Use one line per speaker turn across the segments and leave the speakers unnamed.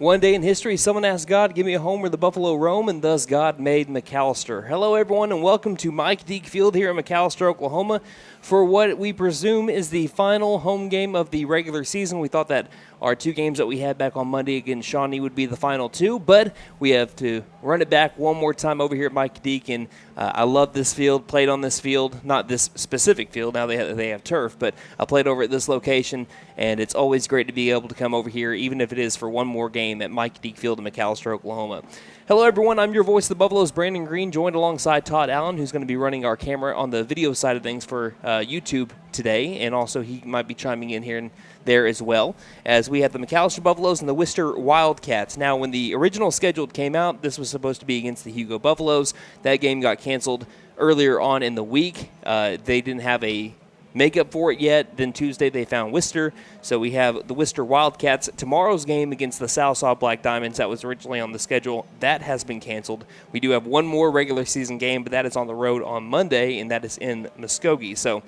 One day in history, someone asked God, give me a home where the buffalo roam, and thus God made McAlester. Hello, everyone, and welcome to Mike Deek Field here in McAlester, Oklahoma, for what we presume is the final home game of the regular season. We thought that our two games that we had back on Monday against Shawnee would be the final two, but we have to run it back one more time over here at Mike Deek, and I love this field, played on this field, not this specific field, now they have turf, but I played over at this location, and it's always great to be able to come over here, even if it is for one more game at Mike Deek Field in McAlester, Oklahoma. Hello, everyone. I'm your voice of the Buffaloes, Brandon Green, joined alongside Todd Allen, who's going to be running our camera on the video side of things for YouTube today, and also he might be chiming in here and there as well, as we have the McAlester Buffaloes and the Wister Wildcats. Now, when the original schedule came out, this was supposed to be against the Hugo Buffaloes. That game got canceled earlier on in the week. They didn't have a makeup for it yet. Then Tuesday they found Wister, so we have the Wister Wildcats. Tomorrow's game against the Southside Black Diamonds that was originally on the schedule, that has been canceled. We do have one more regular season game, but that is on the road on Monday, and that is in Muskogee. So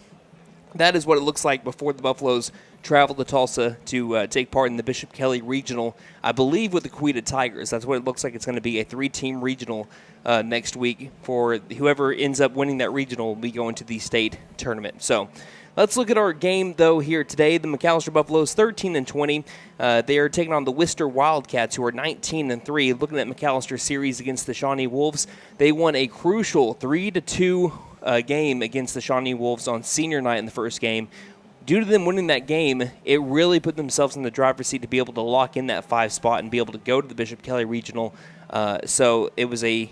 that is what it looks like before the Buffaloes travel to Tulsa to take part in the Bishop Kelly Regional, I believe with the Coweta Tigers. That's what it looks like. It's going to be a three-team regional next week. For whoever ends up winning that regional will be going to the state tournament. So let's look at our game, though, here today. The McAlester Buffaloes, 13-20. They are taking on the Wister Wildcats, who are 19-3. Looking at McAlster's series against the Shawnee Wolves, they won a crucial 3-2 game against the Shawnee Wolves on senior night in the first game. Due to them winning that game, it really put themselves in the driver's seat to be able to lock in that 5 spot and be able to go to the Bishop Kelly Regional. So it was a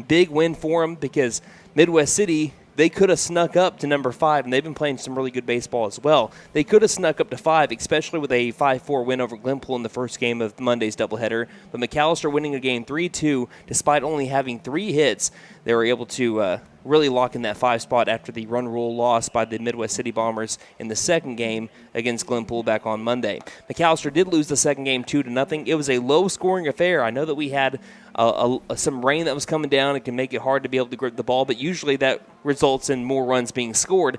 big win for them because Midwest City, they could have snuck up to number 5, and they've been playing some really good baseball as well. They could have snuck up to 5, especially with a 5-4 win over Glenpool in the first game of Monday's doubleheader. But McAlester winning a game 3-2, despite only having 3 hits, they were able to really lock in that 5 spot after the run rule loss by the Midwest City Bombers in the second game against Glenpool back on Monday. McAlester did lose the second game 2-0. It was a low-scoring affair. I know that we had some rain that was coming down. It can make it hard to be able to grip the ball, but usually that results in more runs being scored.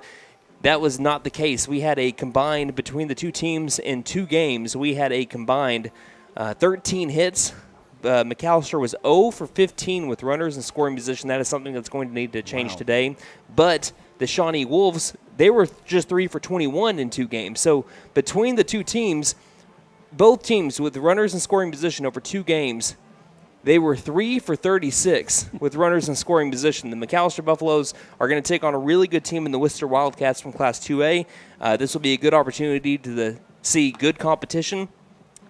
That was not the case. We had a combined, between the two teams in 2 games, we had a combined 13 hits. McAlester was 0 for 15 with runners in scoring position. That is something that's going to need to change today. But the Shawnee Wolves, they were just 3 for 21 in 2 games. So between the two teams, both teams with runners in scoring position over 2 games, they were 3 for 36 with runners in scoring position. The McAlester Buffaloes are going to take on a really good team in the Wister Wildcats from Class 2A. This will be a good opportunity to see good competition.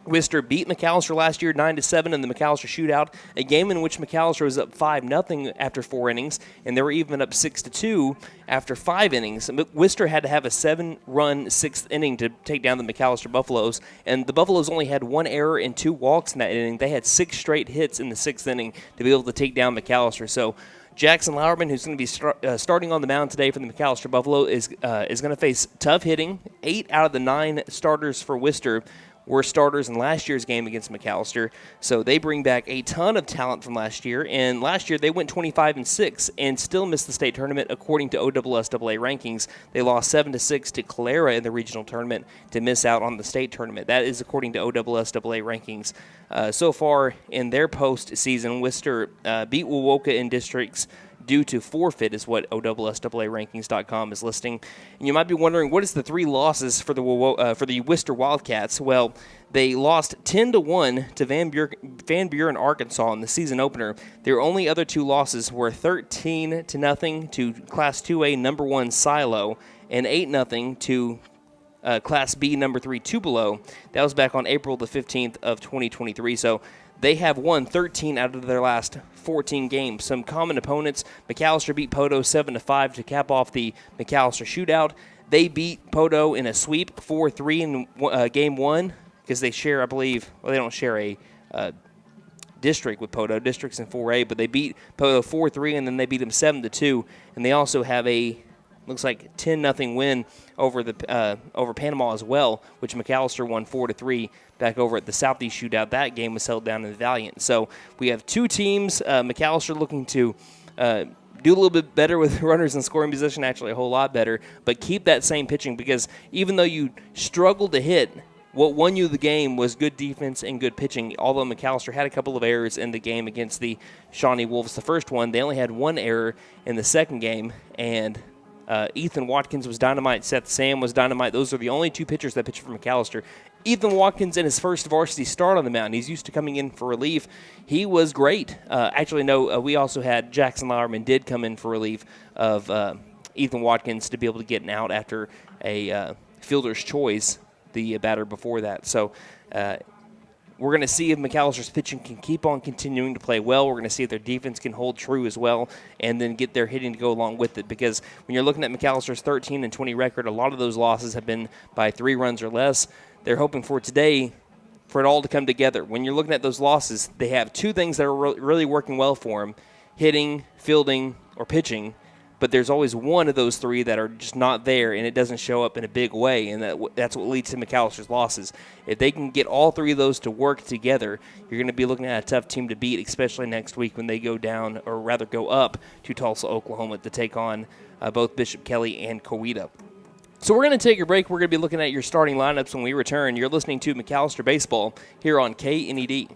Wister beat McAlester last year 9-7 in the McAlester shootout, a game in which McAlester was up 5-0 after 4 innings, and they were even up 6-2 after 5 innings. Wister had to have a 7-run 6th inning to take down the McAlester Buffaloes, and the Buffaloes only had 1 error and 2 walks in that inning. They had 6 straight hits in the 6th inning to be able to take down McAlester. So Jackson Lauerman, who's going to be starting on the mound today for the McAlester Buffalo, is going to face tough hitting. 8 out of the 9 starters for Wister were starters in last year's game against McAlester, so they bring back a ton of talent from last year, and last year they went 25-6 and still missed the state tournament according to OSSAA rankings. They lost 7-6 to Calera in the regional tournament to miss out on the state tournament. That is according to OSSAA rankings. So far in their postseason, Wister beat Wewoka in districts due to forfeit is what OSSAArankings.com is listing. And you might be wondering, what is the 3 losses for the Wister Wildcats? Well, they lost 10-1 to Van Buren, Arkansas in the season opener. Their only other 2 losses were 13-0 to Class 2A number 1 Silo and 8-0 to Class B number 3 Tupelo. That was back on April the 15th of 2023. So they have won 13 out of their last 14 games. Some common opponents: McAlester beat Podo 7-5 to cap off the McAlester shootout. They beat Podo in a sweep 4-3 in game 1 because they share, I believe, well, they don't share a district with Podo. District's in 4A, but they beat Podo 4-3, and then they beat them 7-2. And they also have a looks like 10-0 win over Panama as well, which McAlester won 4-3 back over at the Southeast Shootout. That game was held down in the Valiant. So we have 2 teams. McAlester looking to do a little bit better with runners in scoring position, actually a whole lot better, but keep that same pitching, because even though you struggle to hit, what won you the game was good defense and good pitching, although McAlester had a couple of errors in the game against the Shawnee Wolves. The first one, they only had one error in the second game, and Ethan Watkins was dynamite. Seth Sam was dynamite. Those are the only two pitchers that pitched for McAlester. Ethan Watkins in his first varsity start on the mound. He's used to coming in for relief. He was great. We also had Jackson Lauerman did come in for relief of Ethan Watkins to be able to get an out after a fielder's choice, the batter before that. So we're going to see if McAllister's pitching can keep on continuing to play well. We're going to see if their defense can hold true as well and then get their hitting to go along with it, because when you're looking at McAllister's 13-20 record, a lot of those losses have been by 3 runs or less. They're hoping for today for it all to come together. When you're looking at those losses, they have 2 things that are really working well for them: hitting, fielding, or pitching. But there's always one of those 3 that are just not there, and it doesn't show up in a big way, and that's what leads to McAllister's losses. If they can get all 3 of those to work together, you're going to be looking at a tough team to beat, especially next week when they go up to Tulsa, Oklahoma to take on both Bishop Kelly and Coweta. So we're going to take a break. We're going to be looking at your starting lineups when we return. You're listening to McAlester Baseball here on KNED.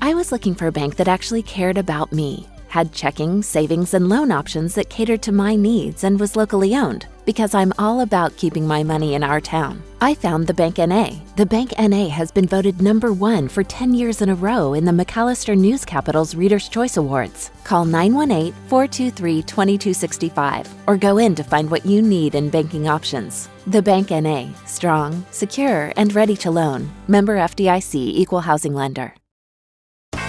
I was looking for a bank that actually cared about me, had checking, savings, and loan options that catered to my needs, and was locally owned, because I'm all about keeping my money in our town. I found the Bank NA. The Bank NA has been voted #1 for 10 years in a row in the McAlester News Capital's Reader's Choice Awards. Call 918-423-2265 or go in to find what you need in banking options. The Bank NA. Strong, secure, and ready to loan. Member FDIC, Equal Housing Lender.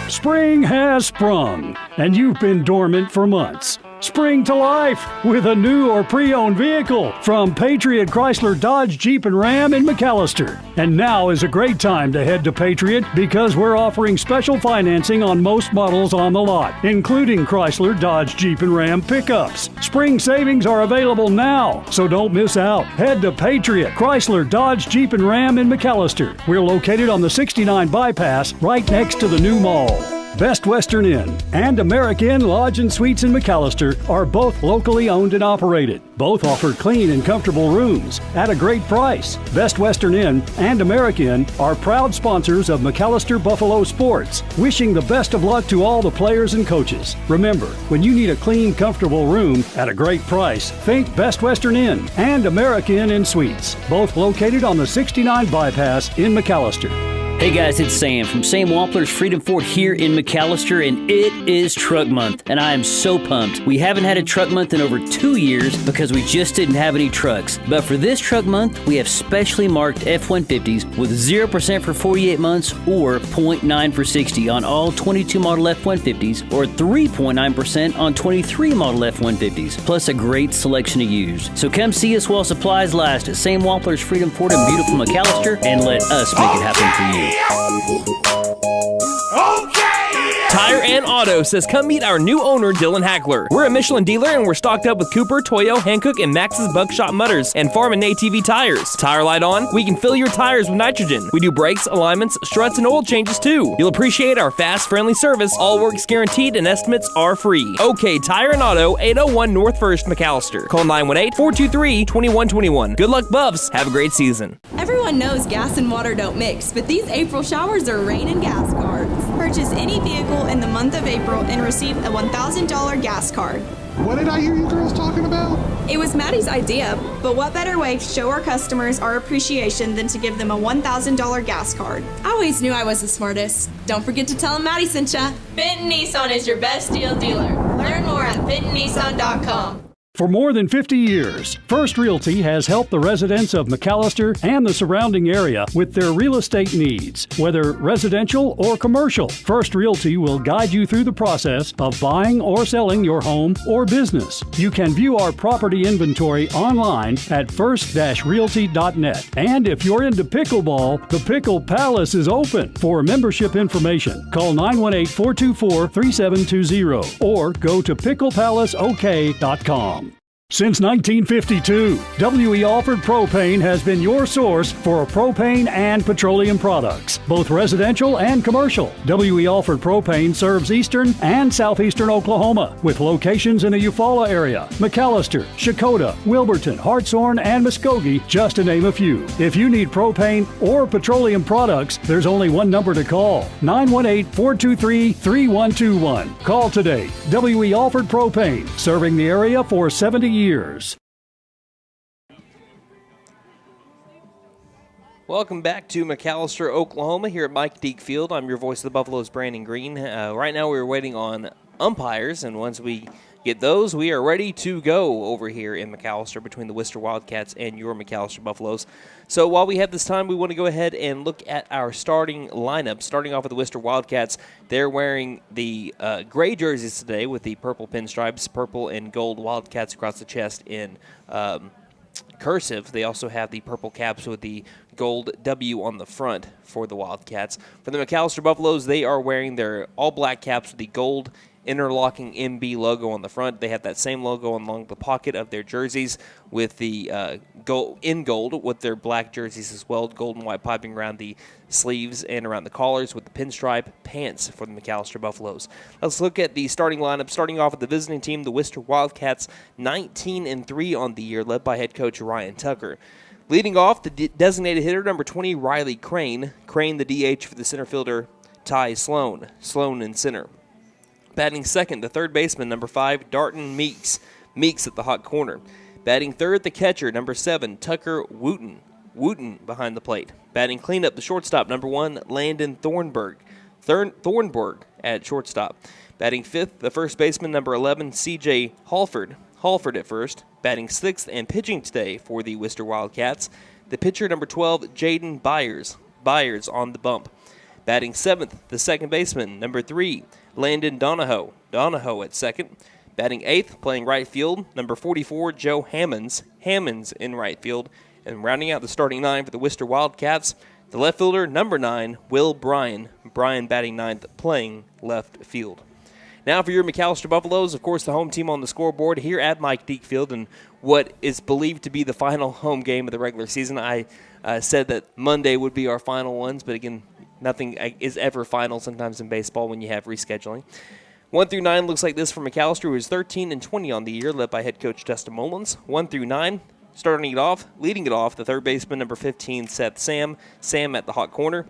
Spring has sprung, and you've been dormant for months. Spring to life with a new or pre-owned vehicle from Patriot Chrysler Dodge Jeep and Ram in McAlester. And now is a great time to head to Patriot because we're offering special financing on most models on the lot, including Chrysler Dodge Jeep and Ram pickups. Spring savings are available now, so don't miss out. Head to Patriot Chrysler Dodge Jeep and Ram in McAlester. We're located on the 69 bypass right next to the new mall. Best Western Inn and American Lodge and Suites in McAlester are both locally owned and operated. Both offer clean and comfortable rooms at a great price. Best Western Inn and American are proud sponsors of McAlester Buffalo Sports, wishing the best of luck to all the players and coaches. Remember, when you need a clean, comfortable room at a great price, think Best Western Inn and American Inn Suites, both located on the 69 bypass in McAlester.
Hey guys, it's Sam from Sam Wampler's Freedom Ford here in McAlester, and it is Truck Month, and I am so pumped. We haven't had a Truck Month in over 2 years because we just didn't have any trucks. But for this Truck Month, we have specially marked F-150s with 0% for 48 months or 0.9 for 60 on all 22 model F-150s or 3.9% on 23 model F-150s, plus a great selection of used. So come see us while supplies last at Sam Wampler's Freedom Ford in beautiful McAlester, and let us make it happen for you.
Tire and Auto says come meet our new owner, Dylan Hackler. We're a Michelin dealer and we're stocked up with Cooper, Toyo, Hankook, and Max's Buckshot Mutters and Farm and ATV tires. Tire light on? We can fill your tires with nitrogen. We do brakes, alignments, struts, and oil changes too. You'll appreciate our fast, friendly service. All work's guaranteed and estimates are free. OK Tire and Auto, 801 North 1st, McAlester. Call 918-423-2121. Good luck, Buffs. Have a great season.
Everyone knows gas and water don't mix, but these April showers are rain and gas cards. Purchase any vehicle in the month of April and receive a $1,000 gas card.
What did I hear you girls talking about?
It was Maddie's idea, but what better way to show our customers our appreciation than to give them a $1,000 gas card? I always knew I was the smartest. Don't forget to tell them Maddie sent ya. Benton Nissan is your best deal dealer. Learn more at bentonnissan.com.
For more than 50 years, First Realty has helped the residents of McAlester and the surrounding area with their real estate needs, whether residential or commercial. First Realty will guide you through the process of buying or selling your home or business. You can view our property inventory online at first-realty.net. And if you're into pickleball, the Pickle Palace is open. For membership information, call 918-424-3720 or go to picklepalaceok.com. Since 1952, W.E. Alford Propane has been your source for propane and petroleum products, both residential and commercial. W.E. Alford Propane serves eastern and southeastern Oklahoma with locations in the Eufaula area, McAlester, Shakota, Wilburton, Hartshorn, and Muskogee, just to name a few. If you need propane or petroleum products, there's only one number to call, 918-423-3121. Call today. W.E. Alford Propane, serving the area for 70 years.
Welcome back to McAlester, Oklahoma, here at Mike Deek Field. I'm your voice of the Buffaloes, Brandon Green. Right now we're waiting on umpires, and once we get those, we are ready to go over here in McAlester between the Wister Wildcats and your McAlester Buffaloes. So while we have this time, we want to go ahead and look at our starting lineup. Starting off with the Wister Wildcats, they're wearing the gray jerseys today with the purple pinstripes, purple and gold Wildcats across the chest in cursive. They also have the purple caps with the gold W on the front for the Wildcats. For the McAlester Buffaloes, they are wearing their all-black caps with the gold interlocking MB logo on the front. They have that same logo along the pocket of their jerseys with the gold with their black jerseys as well, gold and white piping around the sleeves and around the collars with the pinstripe pants for the McAlester Buffaloes. Let's look at the starting lineup. Starting off with the visiting team, the Wister Wildcats, 19-3 on the year, led by head coach Ryan Tucker. Leading off, the designated hitter, number 20, Riley Crane. Crane, the DH for the center fielder, Ty Sloan. Sloan in center. Batting second, the third baseman, number 5, Darton Meeks. Meeks at the hot corner. Batting third, the catcher, number 7, Tucker Wooten. Wooten behind the plate. Batting cleanup, the shortstop, number 1, Landon Thornburg. Thornburg at shortstop. Batting fifth, the first baseman, number 11, C.J. Halford. Halford at first. Batting sixth and pitching today for the Wister Wildcats, the pitcher, number 12, Jaden Byers. Byers on the bump. Batting seventh, the second baseman, number 3, Landon Donahoe. Donahoe at second. Batting eighth, playing right field, number 44, Joe Hammonds. Hammonds in right field. And rounding out the starting nine for the Wister Wildcats, the left fielder, number 9, Will Bryan. Bryan batting ninth, playing left field. Now for your McAlester Buffaloes, of course, the home team on the scoreboard here at Mike Deek Field, and what is believed to be the final home game of the regular season. I said that Monday would be our final ones, but again, nothing is ever final sometimes in baseball when you have rescheduling. 1 through 9 looks like this for McAlester, who is 13-20 on the year, led by head coach Dustin Mullins. 1 through 9, leading it off, the third baseman, number 15, Seth Sam. Sam at the hot corner.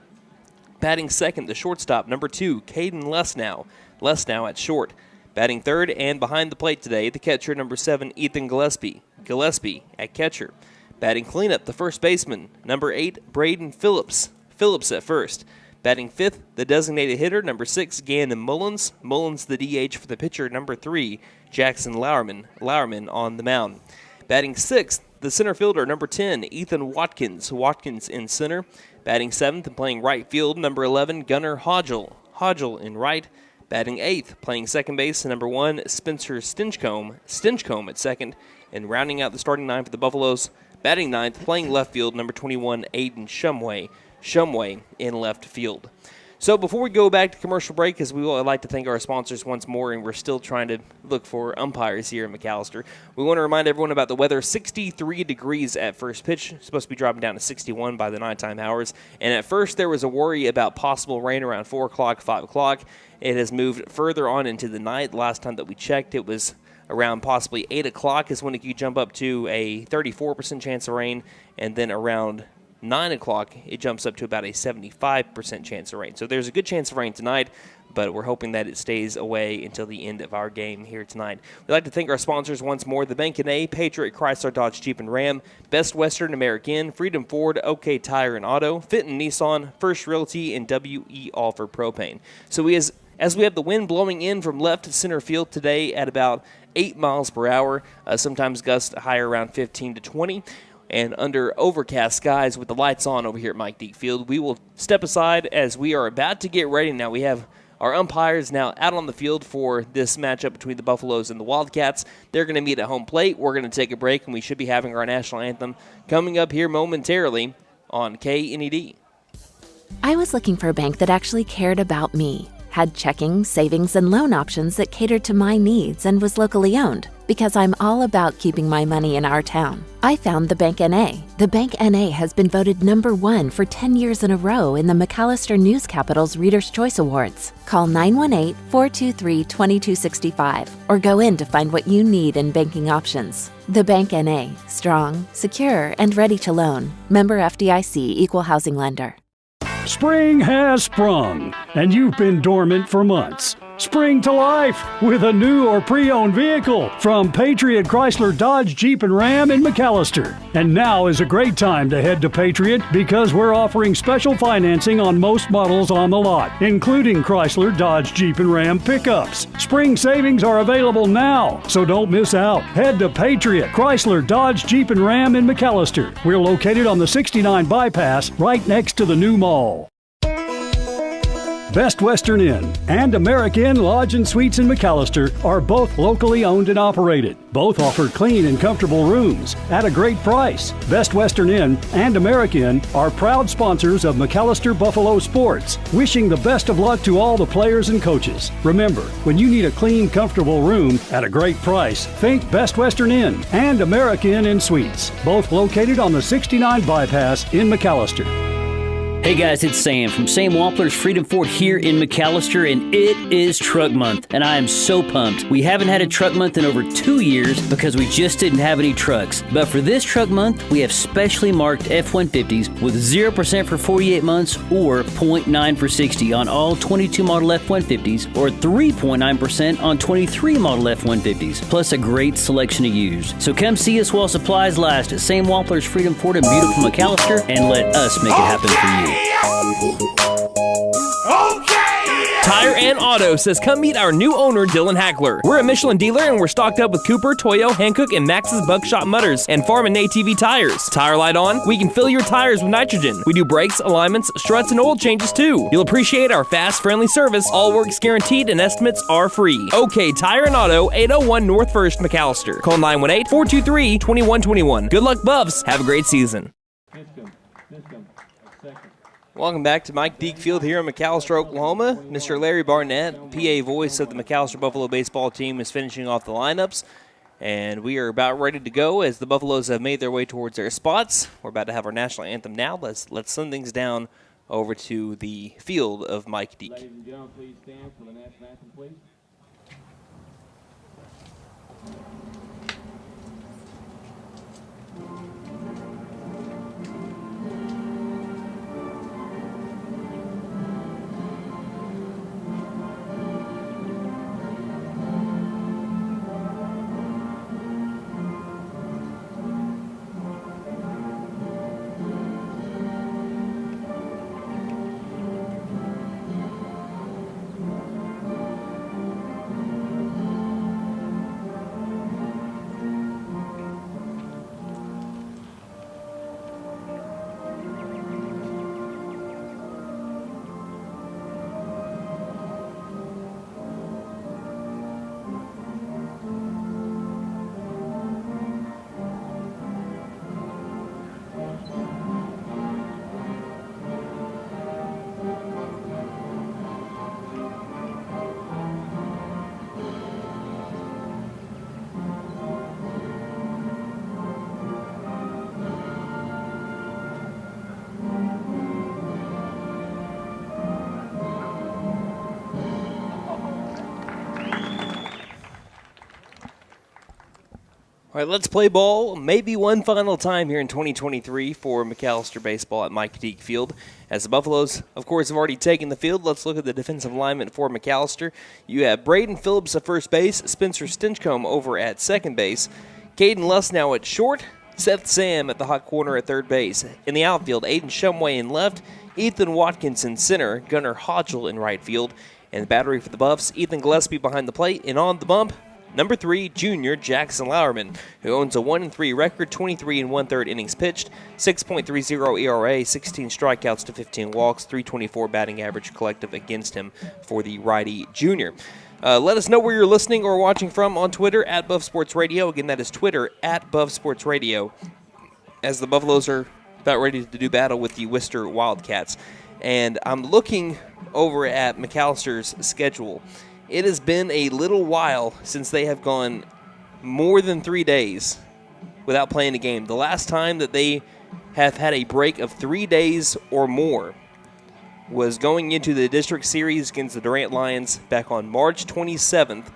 Batting second, the shortstop, number 2, Caden Lesnow. Lesnow at short. Batting third and behind the plate today, the catcher, number 7, Ethan Gillespie. Gillespie at catcher. Batting cleanup, the first baseman, number 8, Braden Phillips. Phillips at first. Batting fifth, the designated hitter, number 6, Gannon Mullins. Mullins the DH for the pitcher, number 3, Jackson Lowerman. Lowerman on the mound. Batting sixth, the center fielder, number 10, Ethan Watkins. Watkins in center. Batting seventh and playing right field, number 11, Gunnar Hodgel. Hodgel in right. Batting eighth, playing second base, number 1, Spencer Stinchcomb. Stinchcomb at second. And rounding out the starting nine for the Buffaloes, batting ninth, playing left field, number 21, Aiden Shumway. Shumway in left field. So before we go back to commercial break, because we would like to thank our sponsors once more, and we're still trying to look for umpires here in McAlester, we want to remind everyone about the weather. 63 degrees at first pitch. It's supposed to be dropping down to 61 by the nighttime hours. And at first there was a worry about possible rain around 4 o'clock, 5 o'clock. It has moved further on into the night. Last time that we checked, it was around possibly 8 o'clock is when it could jump up to a 34% chance of rain, and then around 9 o'clock, it jumps up to about a 75% chance of rain. So there's a good chance of rain tonight, but we're hoping that it stays away until the end of our game here tonight. We'd like to thank our sponsors once more, the Bank & A, Patriot, Chrysler, Dodge, Jeep, and Ram, Best Western American, Freedom Ford, OK Tire and Auto, Fitton Nissan, First Realty, and W.E. Alford Propane. So as we have the wind blowing in from left to center field today at about 8 miles per hour, sometimes gusts higher around 15 to 20. And under overcast skies with the lights on over here at Mike Deek Field, we will step aside as we are about to get ready. Now we have our umpires now out on the field for this matchup between the Buffaloes and the Wildcats. They're going to meet at home plate. We're going to take a break, and we should be having our national anthem coming up here momentarily on KNED.
I was looking for a bank that actually cared about me, had checking, savings, and loan options that catered to my needs and was locally owned. Because I'm all about keeping my money in our town, I found the Bank NA. The Bank NA has been voted #1 for 10 years in a row in the McAlester News Capital's Reader's Choice Awards. Call 918-423-2265 or go in to find what you need in banking options. The Bank NA, strong, secure, and ready to loan. Member FDIC, Equal Housing Lender.
Spring has sprung, and you've been dormant for months. Spring to life with a new or pre-owned vehicle from Patriot Chrysler Dodge Jeep and Ram in McAlester. And now is a great time to head to Patriot because we're offering special financing on most models on the lot, including Chrysler Dodge Jeep and Ram pickups. Spring savings are available now, so don't miss out. Head to Patriot Chrysler Dodge Jeep and Ram in McAlester. We're located on the 69 bypass right next to the new mall. Best Western Inn and American Inn Lodge and Suites in McAlester are both locally owned and operated. Both offer clean and comfortable rooms at a great price. Best Western Inn and American Inn are proud sponsors of McAlester Buffalo Sports, wishing the best of luck to all the players and coaches. Remember, when you need a clean, comfortable room at a great price, think Best Western Inn and American Inn Suites, both located on the 69 bypass in McAlester.
Hey guys, it's Sam from Sam Wampler's Freedom Ford here in McAlester, and it is Truck Month, and I am so pumped. We haven't had a Truck Month in over 2 years because we just didn't have any trucks. But for this Truck Month, we have specially marked F-150s with 0% for 48 months or 0.9 for 60 on all 22 model F-150s or 3.9% on 23 model F-150s, plus a great selection of used. So come see us while supplies last at Sam Wampler's Freedom Ford in beautiful McAlester and let us make it happen for you.
Tire and Auto says come meet our new owner, Dylan Hackler. We're a Michelin dealer and we're stocked up with Cooper, Toyo, Hankook, and Max's Buckshot Mutters and Farm and ATV tires. Tire light on? We can fill your tires with nitrogen. We do brakes, alignments, struts, and oil changes too. You'll appreciate our fast, friendly service. All work's guaranteed and estimates are free. OK Tire and Auto, 801 North 1st, McAlester. Call 918-423-2121. Good luck, Buffs. Have a great season. Welcome back to Mike Deek Field here in McAlester, Oklahoma. Mr. Larry Barnett, PA voice of the McAlester Buffalo baseball team, is finishing off the lineups. And we are about ready to go as the Buffaloes have made their way towards their spots. We're about to have our national anthem now. Let's send things down over to the field of Mike Deek.
Ladies and gentlemen, please stand for the national anthem, please.
All right, let's play ball maybe one final time here in 2023 for McAlester baseball at Mike Deek Field. As the Buffaloes, of course, have already taken the field, let's look at the defensive alignment for McAlester. You have Braden Phillips at first base, Spencer Stinchcomb over at second base, Caden Lusnow at short, Seth Sam at the hot corner at third base. In the outfield, Aiden Shumway in left, Ethan Watkins in center, Gunnar Hodgel in right field, and the battery for the Buffs, Ethan Gillespie behind the plate, and on the bump, number 3, junior Jackson Lauerman, who owns a 1-3 record, 23 1/3 innings pitched, 6.30 ERA, 16 strikeouts to 15 walks, 324 batting average collective against him for the righty junior. Let us know where you're listening or watching from on Twitter at Buff Sports Radio. Again, that is Twitter at Buff Sports Radio, as the Buffaloes are about ready to do battle with the Wister Wildcats. And I'm looking over at McAllister's schedule. It has been a little while since they have gone more than 3 days without playing a game. The last time that they have had a break of 3 days or more was going into the district series against the Durant Lions back on March 27th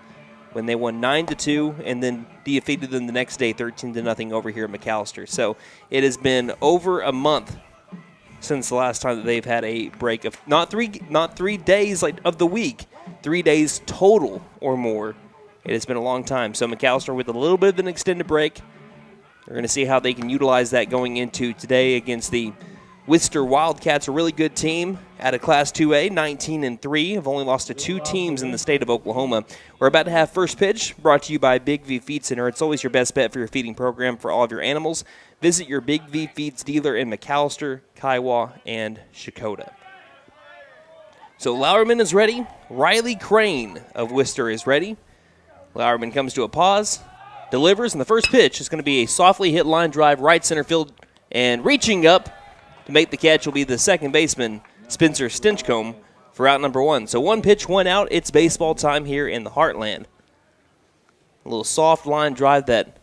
when they won 9-2 and then defeated them the next day 13-0 over here at McAlester. So it has been over a month since the last time that they've had a break of not 3 days like of the week, 3 days total or more. It has been a long time. So McAlester with a little bit of an extended break. We're going to see how they can utilize that going into today against the Wister Wildcats, a really good team out of Class 2A, 19-3. Have only lost to 2 teams in the state of Oklahoma. We're about to have first pitch, brought to you by Big V Feed Center. It's always your best bet for your feeding program for all of your animals. Visit your Big V Feeds dealer in McAlester, Kiowa, and Shakota. So Lowerman is ready. Riley Crane of Wister is ready. Lowerman comes to a pause, delivers, and the first pitch is going to be a softly hit line drive right center field, and reaching up to make the catch will be the second baseman, Spencer Stinchcomb, for out number 1. So 1 pitch, 1 out. It's baseball time here in the Heartland. A little soft line drive that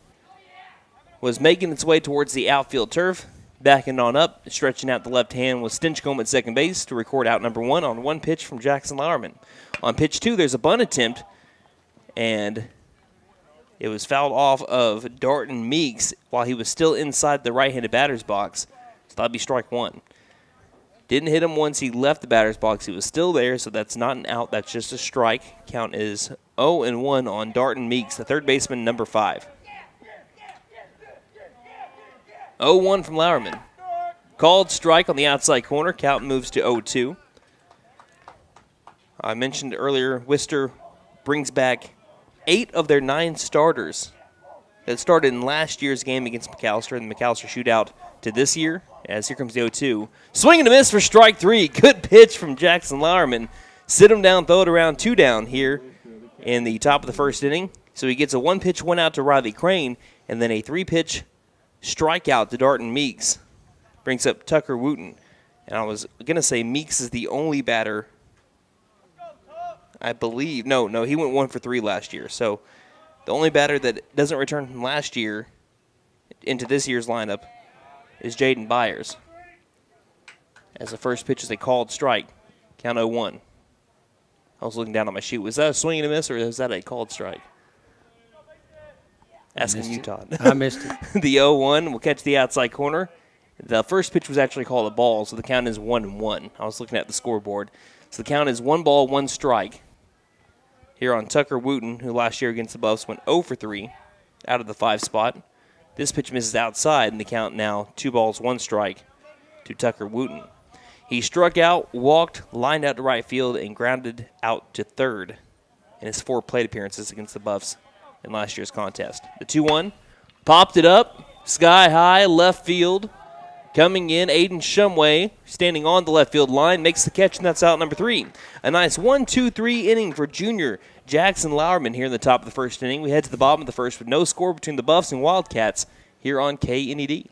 was making its way towards the outfield turf. Backing on up, stretching out the left hand was Stinchcomb at second base to record out number 1 on 1 pitch from Jackson Lowerman. On pitch 2, there's a bunt attempt, and it was fouled off of Darton Meeks while he was still inside the right-handed batter's box. So that'd be strike 1. Didn't hit him once he left the batter's box. He was still there, so that's not an out. That's just a strike. Count is 0-1 on Darton Meeks, the third baseman, number 5. 0-1 from Lowerman. Called strike on the outside corner. Count moves to 0-2. I mentioned earlier, Wister brings back 8 of their 9 starters that started in last year's game against McAlester in the McAlester shootout to this year, as here comes the 0-2. Swing and a miss for strike 3. Good pitch from Jackson Lowerman. Sit him down, throw it around, 2 down here in the top of the first inning. So he gets a 1 pitch, 1 out to Riley Crane, and then a 3-pitch strikeout to Darton Meeks. Brings up Tucker Wooten. And I was going to say Meeks is the only batter, I believe. No, he went 1 for 3 last year. So the only batter that doesn't return from last year into this year's lineup is Jaden Byers. As the first pitch is a called strike. Count 0-1. I was looking down on my sheet. Was that a swing and a miss, or is that a called strike? Asking you, Todd.
I missed it.
The 0-1 will catch the outside corner. The first pitch was actually called a ball, so the count is 1-1. I was looking at the scoreboard. So the count is 1 ball, 1 strike. Here on Tucker Wooten, who last year against the Buffs went 0 for 3 out of the 5 spot. This pitch misses outside, and the count now 2 balls, 1 strike to Tucker Wooten. He struck out, walked, lined out to right field, and grounded out to third in his 4 plate appearances against the Buffs in last year's contest. The 2-1, popped it up, sky high, left field. Coming in, Aiden Shumway, standing on the left field line, makes the catch, and that's out number 3. A nice 1-2-3 inning for junior Jackson Lowerman here in the top of the first inning. We head to the bottom of the first with no score between the Buffs and Wildcats here on KNED.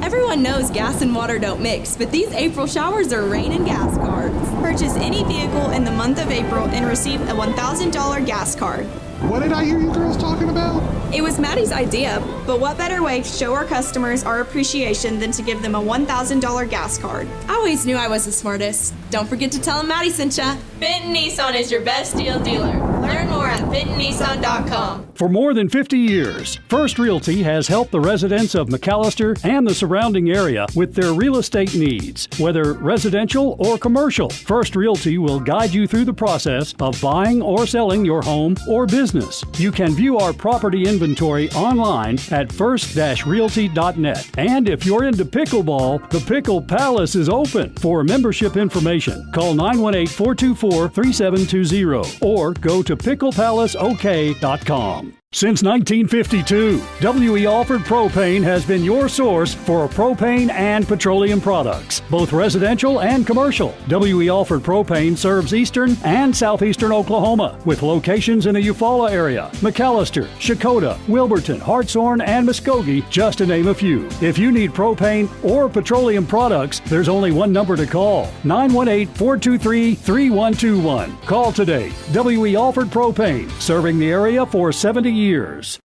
Everyone knows gas and water don't mix, but these April showers are rain and gas cards. Purchase any vehicle in the month of April and receive a $1,000 gas card.
What did I hear you girls talking about?
It was Maddie's idea, but what better way to show our customers our appreciation than to give them a $1,000 gas card? I always knew I was the smartest. Don't forget to tell them Maddie sent ya. Benton Nissan is your best deal dealer. Learn more at BentonNissan.com.
For more than 50 years, First Realty has helped the residents of McAlester and the surrounding area with their real estate needs. Whether residential or commercial, First Realty will guide you through the process of buying or selling your home or business. You can view our property inventory online at first-realty.net. And if you're into pickleball, the Pickle Palace is open. For membership information, call 918-424-3720 or go to picklepalaceok.com. Since 1952, W.E. Alford Propane has been your source for propane and petroleum products, both residential and commercial. W.E. Alford Propane serves eastern and southeastern Oklahoma, with locations in the Eufaula area, McAlester, Shakota, Wilburton, Hartshorn, and Muskogee, just to name a few. If you need propane or petroleum products, there's only one number to call, 918-423-3121. Call today. W.E. Alford Propane, serving the area for 70 years.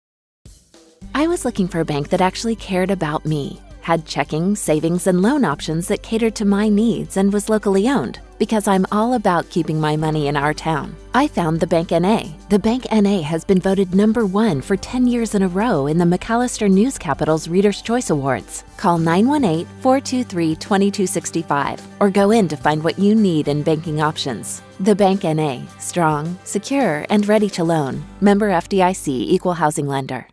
I was looking for a bank that actually cared about me, had checking, savings, and loan options that catered to my needs, and was locally owned, because I'm all about keeping my money in our town. I found the Bank NA. The Bank NA has been voted #1 for 10 years in a row in the McAlester News Capital's Reader's Choice Awards. Call 918-423-2265 or go in to find what you need in banking options. The Bank NA, strong, secure, and ready to loan. Member FDIC, Equal Housing Lender.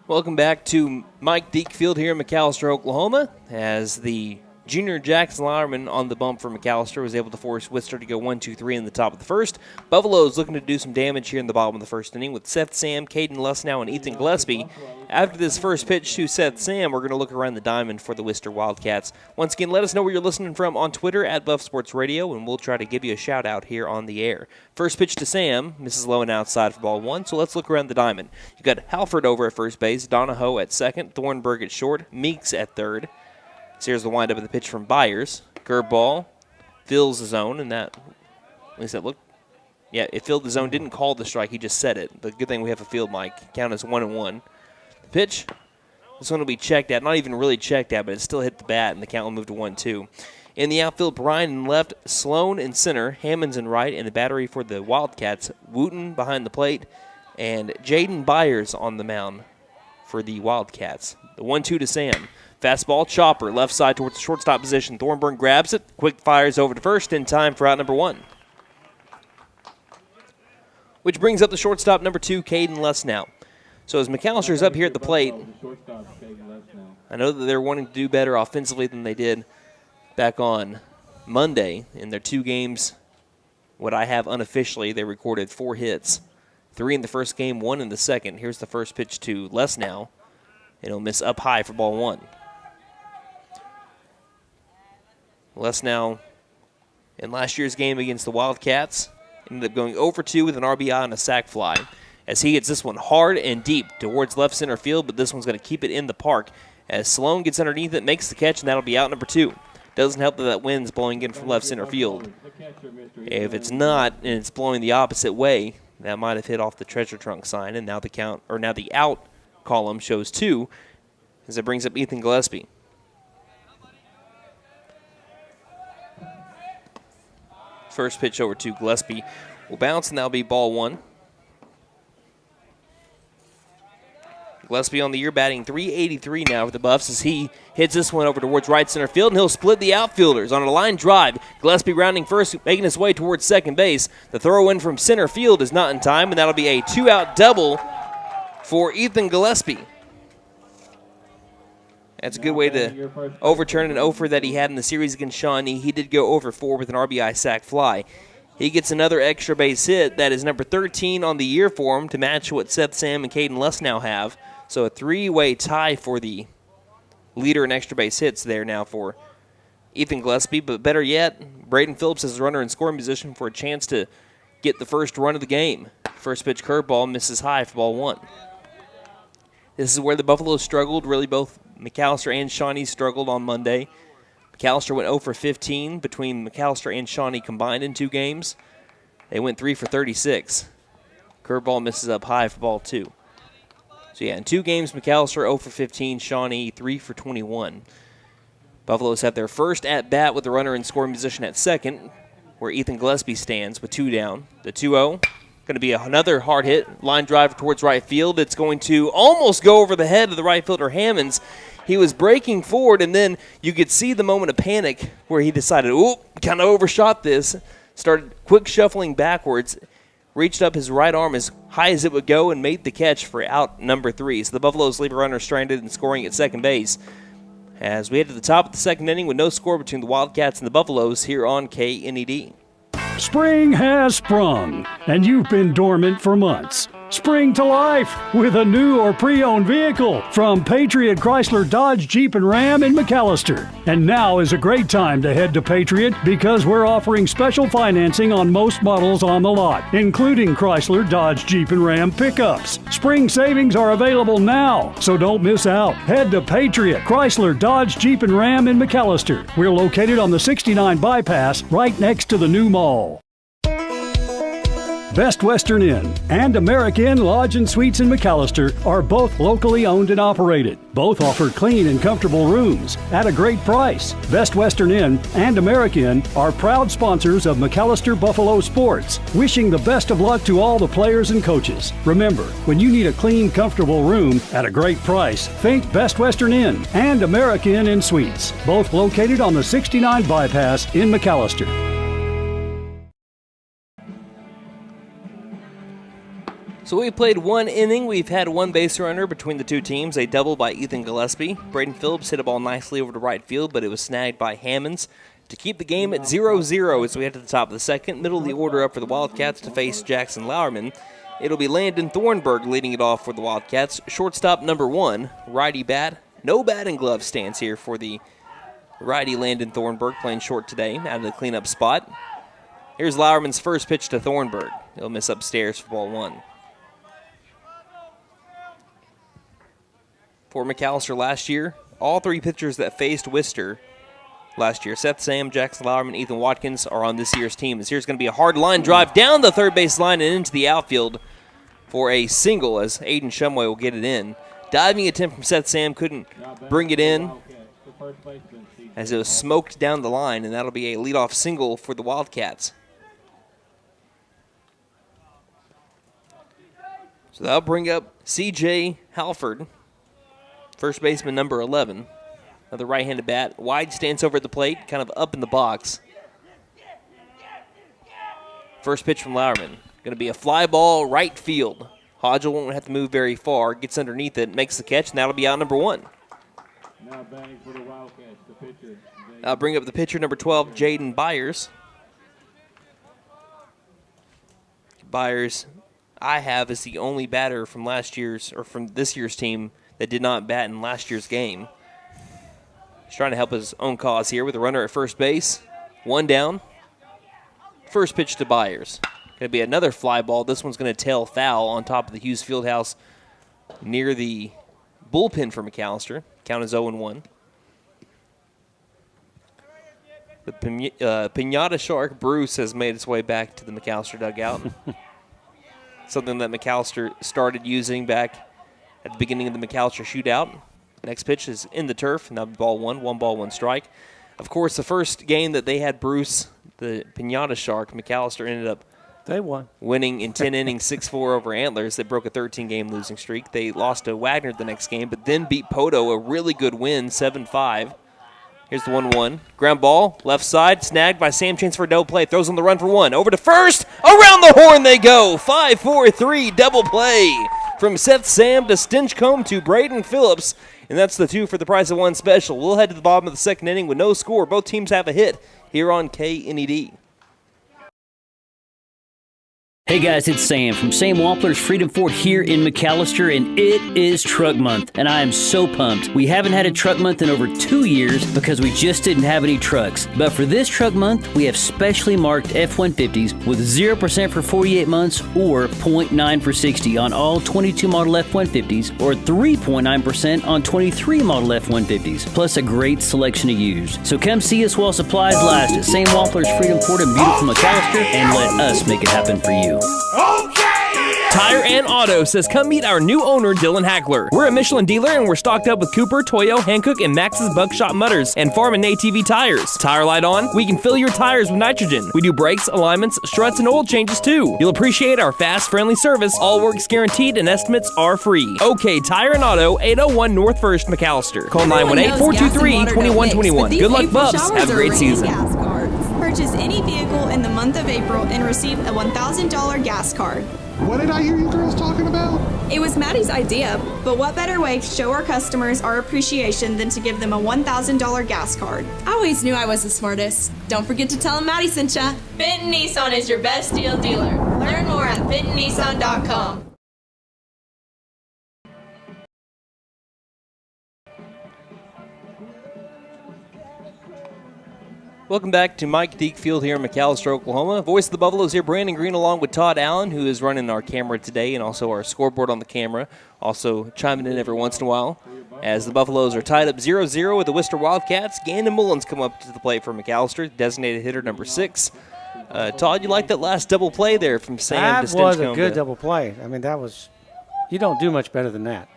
Welcome back to Mike Deek Field here in McAlester, Oklahoma, as the junior Jackson Lyerman on the bump for McAlester was able to force Wister to go 1-2-3 in the top of the first. Buffalo's looking to do some damage here in the bottom of the first inning with Seth Sam, Caden Lusnow, and Ethan Gillespie. After this first pitch to Seth Sam, we're going to look around the diamond for the Wister Wildcats. Once again, let us know where you're listening from on Twitter at Buff Sports Radio, and we'll try to give you a shout out here on the air. First pitch to Sam, misses low and outside for ball one, so let's look around the diamond. You've got Halford over at first base, Donahoe at second, Thornburg at short, Meeks at third. So here's the windup of the pitch from Byers. Curveball fills the zone, and that, at least that looked, yeah, it filled the zone. Didn't call the strike, he just said it. The good thing we have a field mic. Count as 1-1. The pitch, this one will be checked at, not even really checked at, but it still hit the bat, and the count will move to 1-2. In the outfield, Bryan in left, Sloan in center, Hammonds in right, and the battery for the Wildcats, Wooten behind the plate, and Jaden Byers on the mound for the Wildcats. The 1-2 to Sam. Fastball, chopper, left side towards the shortstop position. Thornburg grabs it, quick fires over to first in time for out number one. Which brings up the shortstop number 2, Caden Lusnow. So as McAllister's up here at the plate, I know that they're wanting to do better offensively than they did back on Monday in their 2 games. What I have unofficially, they recorded 4 hits. 3 in the first game, 1 in the second. Here's the first pitch to Lusnow. It'll miss up high for ball 1. Lusnow, in last year's game against the Wildcats, ended up going 0-for-2 with an RBI and a sac fly, as he hits this one hard and deep towards left center field, but this one's going to keep it in the park as Sloan gets underneath it, makes the catch, and that'll be out number 2. Doesn't help that wind's blowing in from left center field. If it's not, and it's blowing the opposite way, that might have hit off the treasure trunk sign, and now the out column shows 2, as it brings up Ethan Gillespie. First pitch over to Gillespie will bounce, and that'll be ball 1. Gillespie on the year batting .383 now for the Buffs as he hits this one over towards right center field, and he'll split the outfielders on a line drive. Gillespie rounding first, making his way towards second base. The throw in from center field is not in time, and that'll be a 2-out double for Ethan Gillespie. That's a good way to overturn an offer that he had in the series against Shawnee. He did go over 4 with an RBI sac fly. He gets another extra base hit. That is number 13 on the year for him to match what Seth Sam and Caden Lusnow have. So a 3-way tie for the leader in extra base hits there now for Ethan Gillespie. But better yet, Braden Phillips is a runner in scoring position for a chance to get the first run of the game. First pitch curveball misses high for ball 1. This is where the Buffaloes struggled. Really, both McAlester and Shawnee struggled on Monday. McAlester went 0-for-15 between McAlester and Shawnee combined in 2 games. They went 3-for-36. Curveball misses up high for ball 2. So yeah, in 2 games, McAlester 0-for-15, Shawnee 3-for-21. Buffaloes have their first at-bat with the runner in scoring position at second, where Ethan Gillespie stands with 2 down. The 2-0. Going to be another hard hit, line drive towards right field. It's going to almost go over the head of the right fielder Hammonds. He was breaking forward, and then you could see the moment of panic where he decided, kind of overshot this. Started quick shuffling backwards, reached up his right arm as high as it would go, and made the catch for out number 3. So the Buffaloes leave a runner stranded and scoring at second base. as we head to the top of the second inning with no score between the Wildcats and the Buffaloes here on KNED.
Spring has sprung, and you've been dormant for months. Spring to life with a new or pre-owned vehicle from Patriot Chrysler Dodge Jeep and Ram in McAlester. And now is a great time to head to Patriot because we're offering special financing on most models on the lot, including Chrysler Dodge Jeep and Ram pickups. Spring savings are available now, so don't miss out. Head to Patriot Chrysler Dodge Jeep and Ram in McAlester. We're located on the 69 bypass right next to the new mall. Best Western Inn and American Inn Lodge and Suites in McAlester are both locally owned and operated. Both offer clean and comfortable rooms at a great price. Best Western Inn and American Inn are proud sponsors of McAlester Buffalo Sports, wishing the best of luck to all the players and coaches. Remember, when you need a clean, comfortable room at a great price, think Best Western Inn and American Inn Suites, both located on the 69 bypass in McAlester.
So we played one inning. We've had one base runner between the two teams, a double by Ethan Gillespie. Braden Phillips hit a ball nicely over to right field, but it was snagged by Hammonds to keep the game at 0-0 as we head to the top of the second. Middle of the order up for the Wildcats to face Jackson Lauerman. It'll be Landon Thornburg leading it off for the Wildcats. Shortstop number 1, righty bat. No batting glove stance here for the righty Landon Thornburg, playing short today out of the cleanup spot. Here's Lauerman's first pitch to Thornburg. He'll miss upstairs for ball 1. For McAlester last year, all three pitchers that faced Wister last year, Seth Sam, Jackson Lauerman, Ethan Watkins, are on this year's team. This here's going to be a hard line drive down the third base line and into the outfield for a single as Aiden Shumway will get it in. Diving attempt from Seth Sam couldn't bring it in as it was smoked down the line, and that'll be a leadoff single for the Wildcats. So that'll bring up C.J. Halford, first baseman number 11. Another right-handed bat. Wide stance over at the plate, kind of up in the box. First pitch from Lauerman. Going to be a fly ball right field. Hodgel won't have to move very far. Gets underneath it, makes the catch, and that'll be out number 1.
Now batting for the Wildcats, the pitcher.
I'll bring up the pitcher number 12, Jaden Byers. Byers, I have, is the only batter from last year's, or from this year's team that did not bat in last year's game. He's trying to help his own cause here with a runner at first base. 1 down. First pitch to Byers. Going to be another fly ball. This one's going to tail foul on top of the Hughes Fieldhouse near the bullpen for McAlester. Count is 0-1. The Pinata Shark, Bruce, has made its way back to the McAlester dugout. Something that McAlester started using back at the beginning of the McAlester shootout. Next pitch is in the turf, and that'll be ball 1. 1 ball, 1 strike. Of course, the first game that they had Bruce, the Pinata Shark, McAlester ended up winning in 10 innings, 6-4 over Antlers. They broke a 13-game losing streak. They lost to Wagner the next game, but then beat Poto, a really good win, 7-5. Here's the 1-1. Ground ball, left side, snagged by Sam Chance for a double play. Throws on the run for 1. Over to first. Around the horn they go. 5-4-3 double play from Seth Sam to Stinchcomb to Braden Phillips. And that's the 2 for the price of 1 special. We'll head to the bottom of the second inning with no score. Both teams have a hit here on KNED.
Hey guys, it's Sam from Sam Wampler's Freedom Fort here in McAlester, and it is Truck Month, and I am so pumped. We haven't had a Truck Month in over 2 years because we just didn't have any trucks. But for this Truck Month, we have specially marked F-150s with 0% for 48 months or 0.9 for 60 on all 22 model F-150s or 3.9% on 23 model F-150s, plus a great selection of used. So come see us while supplies last at Sam Wampler's Freedom Fort in beautiful McAlester, and let us make it happen for you.
Tire and Auto says come meet our new owner, Dylan Hackler. We're a Michelin dealer and we're stocked up with Cooper, Toyo, Hankook, and Max's Buckshot Mutters and Farm and ATV tires. Tire light on? We can fill your tires with nitrogen. We do brakes, alignments, struts, and oil changes too. You'll appreciate our fast, friendly service. All work's guaranteed and estimates are free. OK Tire and Auto, 801 North 1st, McAlester. Call 918-423-2121. Good luck, Bubs. Have a great season.
Purchase any vehicle in the month of April and receive a $1,000 gas card.
What did I hear you girls talking about?
It was Maddie's idea, but what better way to show our customers our appreciation than to give them a $1,000 gas card? I always knew I was the smartest. Don't forget to tell them Maddie sent ya. Benton Nissan is your best deal dealer. Learn more at bentonnissan.com.
Welcome back to Mike Deek Field here in McAlester, Oklahoma. Voice of the Buffaloes here, Brandon Green, along with Todd Allen, who is running our camera today and also our scoreboard on the camera, also chiming in every once in a while. As the Buffaloes are tied up 0-0 with the Wister Wildcats, Gandon Mullins come up to the plate for McAlester, designated hitter number 6. Todd, you like that last double play there from Sam to Stinchcomb?
That was a good double play. I mean, you don't do much better than that.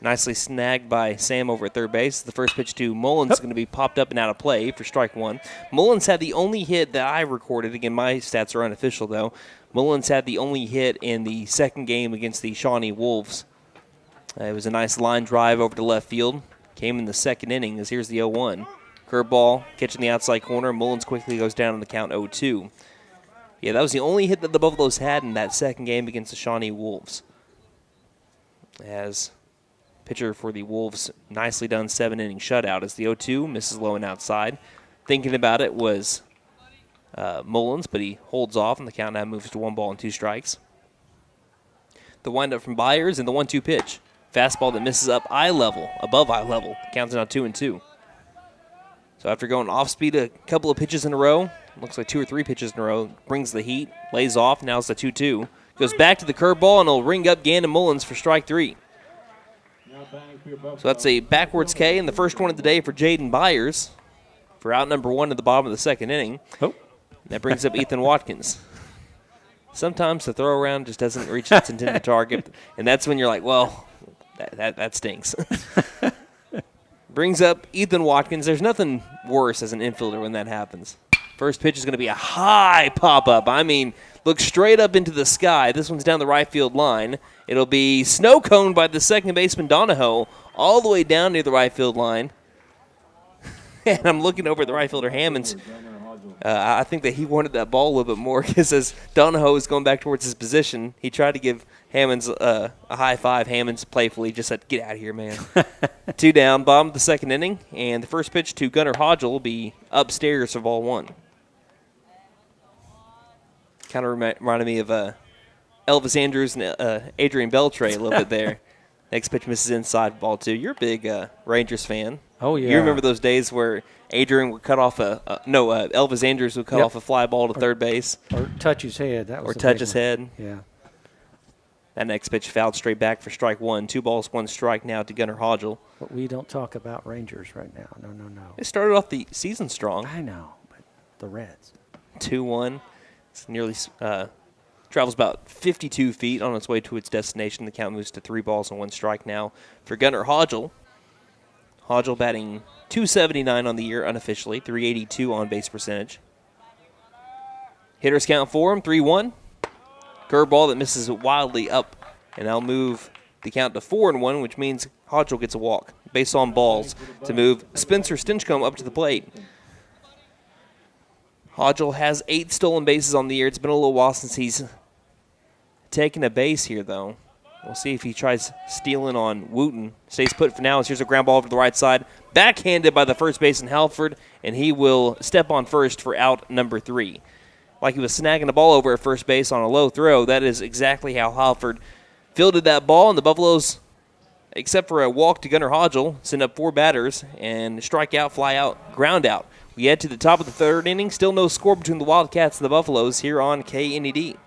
Nicely snagged by Sam over at third base. The first pitch to Mullins is going to be popped up and out of play for strike one. Mullins had the only hit that I recorded. Again, my stats are unofficial, though. Mullins had the only hit in the second game against the Shawnee Wolves. It was a nice line drive over to left field. Came in the second inning as here's the 0-1. Curveball catching the outside corner. Mullins quickly goes down on the count 0-2. Yeah, that was the only hit that the Buffaloes had in that second game against the Shawnee Wolves. As pitcher for the Wolves, nicely done 7-inning shutout as the 0-2 misses low and outside. Thinking about it was Mullins, but he holds off, and the count now moves to 1 ball and 2 strikes. The windup from Byers and the 1-2 pitch. Fastball that misses up above eye level. Counts now 2-2. So after going off speed a couple of pitches in a row, looks like 2 or 3 pitches in a row, brings the heat, lays off, now it's the 2-2. Goes back to the curveball, and it'll ring up Gandon Mullins for strike 3. So that's a backwards K, and the first one of the day for Jaden Byers for out number 1 at the bottom of the second inning.
Oh.
That brings up Ethan Watkins. Sometimes the throw around just doesn't reach its intended target, and that's when you're like, well, that stinks. Brings up Ethan Watkins. There's nothing worse as an infielder when that happens. First pitch is going to be a high pop-up. I mean, look straight up into the sky. This one's down the right field line. It'll be snow coned by the second baseman, Donahoe, all the way down near the right field line. And I'm looking over at the right fielder, Hammonds. I think that he wanted that ball a little bit more because as Donahoe is going back towards his position, he tried to give Hammonds a high five. Hammonds playfully just said, "Get out of here, man." 2 down, bottom of the second inning, and the first pitch to Gunnar Hodgel will be upstairs for ball 1. Kind of reminded me of Elvis Andrews and Adrian Beltre a little bit there. Next pitch misses inside, ball 2. You're a big Rangers fan.
Oh, yeah.
You remember those days where Adrian would cut off Elvis Andrews would cut off a fly ball to third base.
Or touch his head. That was
or touch his head.
Yeah.
That next pitch fouled straight back for strike 1. 2 balls, 1 strike now to Gunnar Hodgel.
But we don't talk about Rangers right now. No.
They started off the season strong.
I know, but the Reds.
2-1. It's nearly travels about 52 feet on its way to its destination. The count moves to 3 balls and 1 strike now for Gunnar Hodgel. Hodgel batting .279 on the year unofficially, .382 on base percentage. Hitters count for him, 3-1. Curveball that misses wildly up, and that'll move the count to 4-1, which means Hodgel gets a walk. Base on balls to move Spencer Stinchcomb up to the plate. Hodgel has 8 stolen bases on the year. It's been a little while since he's taken a base here, though. We'll see if he tries stealing on Wooten. Stays put for now. Here's a ground ball over to the right side. Backhanded by the first baseman, Halford, and he will step on first for out number 3. Like he was snagging the ball over at first base on a low throw. That is exactly how Halford fielded that ball, and the Buffaloes, except for a walk to Gunnar Hodgel, send up 4 batters and strike out, fly out, ground out. We head to the top of the third inning. Still no score between the Wildcats and the Buffaloes here on KNED.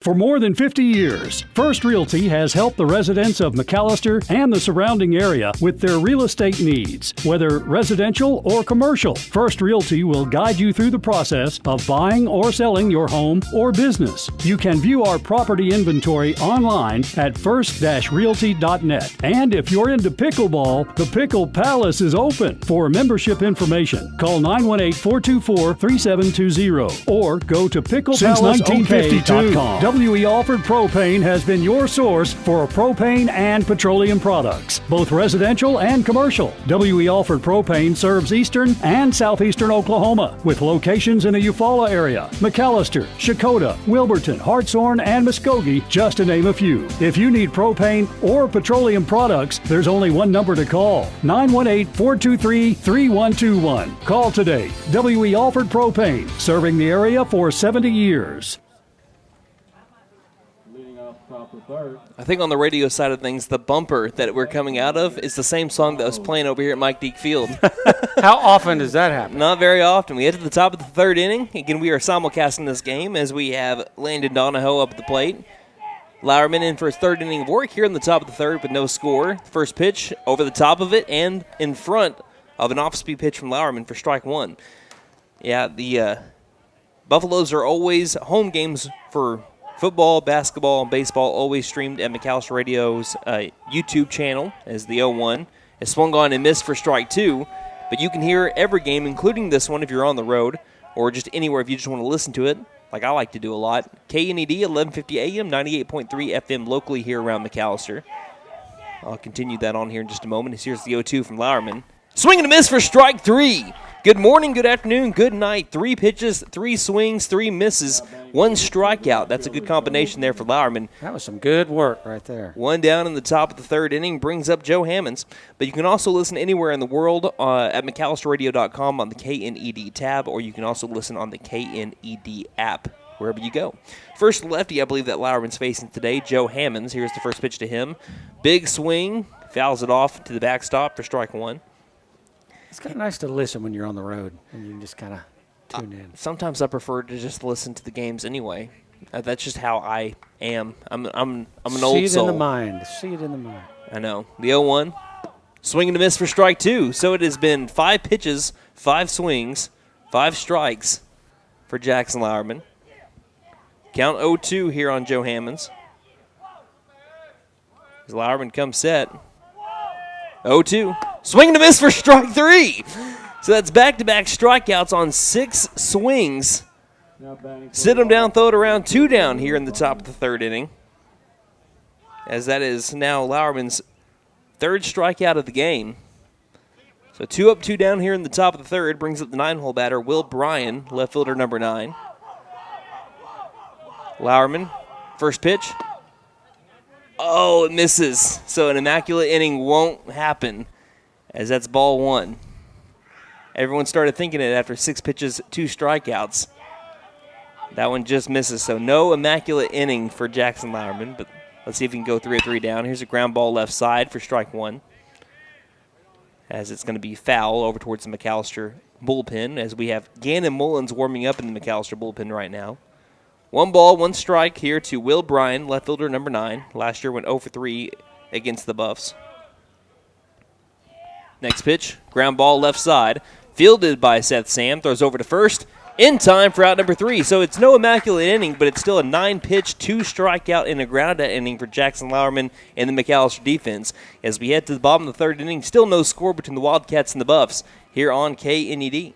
For more than 50 years, First Realty has helped the residents of McAlester and the surrounding area with their real estate needs. Whether residential or commercial, First Realty will guide you through the process of buying or selling your home or business. You can view our property inventory online at first-realty.net. And if you're into pickleball, the Pickle Palace is open. For membership information, call 918-424-3720 or go to picklepalaceok.com. W.E. Alford Propane has been your source for propane and petroleum products, both residential and commercial. W.E. Alford Propane serves eastern and southeastern Oklahoma with locations in the Eufaula area, McAlester, Shakota, Wilburton, Hartshorn, and Muskogee, just to name a few. If you need propane or petroleum products, there's only one number to call, 918-423-3121. Call today. W.E. Alford Propane, serving the area for 70 years.
Leading off top of third.
I think on the radio side of things, the bumper that we're coming out of is the same song that was playing over here at Mike Deek Field.
How often does that happen?
Not very often. We head to the top of the third inning. Again, we are simulcasting this game as we have Landon Donahoe up at the plate. Lowerman in for his third inning of work here in the top of the third with no score. First pitch over the top of it and in front of an off-speed pitch from Lowerman for strike one. Yeah, the Buffaloes are always home games for football, basketball, and baseball, always streamed at McAlester Radio's YouTube channel as the 0-1. It swung on and missed for strike two, but you can hear every game, including this one if you're on the road or just anywhere if you just want to listen to it, like I like to do a lot. KNED, 1150 AM, 98.3 FM locally here around McAlester. I'll continue that on here in just a moment. Here's the 0-2 from Lowerman. Swing and a miss for strike three. Good morning, good afternoon, good night. 3 pitches, 3 swings, 3 misses, 1 strikeout. That's a good combination there for Lowerman.
That was some good work right there.
1 down in the top of the third inning brings up Joe Hammonds. But you can also listen anywhere in the world at McAllisterRadio.com on the KNED tab, or you can also listen on the KNED app, wherever you go. First lefty, I believe, that Lowerman's facing today, Joe Hammonds. Here's the first pitch to him. Big swing, fouls it off to the backstop for strike one.
It's kind of nice to listen when you're on the road and you can just kind of tune in.
Sometimes I prefer to just listen to the games anyway. That's just how I am. I'm an old soul.
See it in the mind. See it in the mind.
I know. The 0-1. Swing and a miss for strike two. So it has been 5 pitches, 5 swings, 5 strikes for Jackson Lowerman. Count 0-2 here on Joe Hammonds. As Lowerman comes set. 0-2. Swing and a miss for strike three. So that's back-to-back strikeouts on 6 swings. Sit him down, throw it around, 2 down here in the top of the third inning. As that is now Lowerman's 3rd strikeout of the game. So 2 up, 2 down here in the top of the third brings up the 9-hole batter, Will Bryan, left fielder number 9. Lowerman, first pitch. Oh, it misses. So an immaculate inning won't happen, as that's ball 1. Everyone started thinking it after 6 pitches, 2 strikeouts. That one just misses. So no immaculate inning for Jackson Lowerman, but let's see if he can go 3 or 3 down. Here's a ground ball left side for strike 1, as it's going to be foul over towards the McAlester bullpen, as we have Gannon Mullins warming up in the McAlester bullpen right now. 1 ball, 1 strike here to Will Bryan, left fielder number 9. Last year went 0 for 3 against the Buffs. Next pitch, ground ball left side. Fielded by Seth Sam, throws over to first. In time for out number 3. So it's no immaculate inning, but it's still a 9-pitch, 2-strikeout, and a ground-out inning for Jackson Lowerman and the McAlester defense. As we head to the bottom of the third inning, still no score between the Wildcats and the Buffs here on KNED.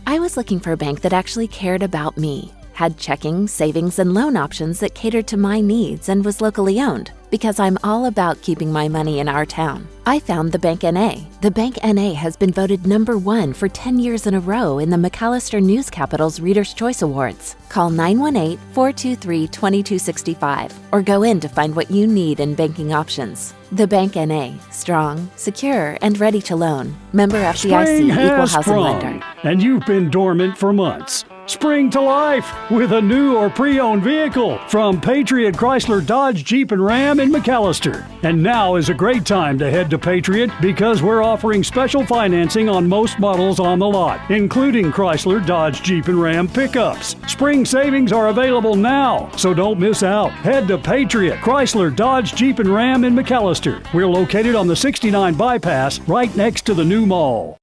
I was looking for a bank that actually cared about me, had checking, savings, and loan options that catered to my needs, and was locally owned, because I'm all about keeping my money in our town. I found the Bank NA. The Bank NA has been voted number 1 for 10 years in a row in the McAlester News Capital's Reader's Choice Awards. Call 918-423-2265 or go in to find what you need in banking options. The Bank NA, strong, secure, and ready to loan. Member FDIC,
Spring
Equal
has
Housing
sprung,
Lender.
and you've been dormant for months. Spring to life with a new or pre-owned vehicle from Patriot Chrysler Dodge Jeep and Ram in McAlester. And now is a great time to head to Patriot because we're offering special financing on most models on the lot, including Chrysler Dodge Jeep and Ram pickups. Spring savings are available now, so don't miss out. Head to Patriot Chrysler Dodge Jeep and Ram in McAlester. We're located on the 69 bypass right next to the new mall.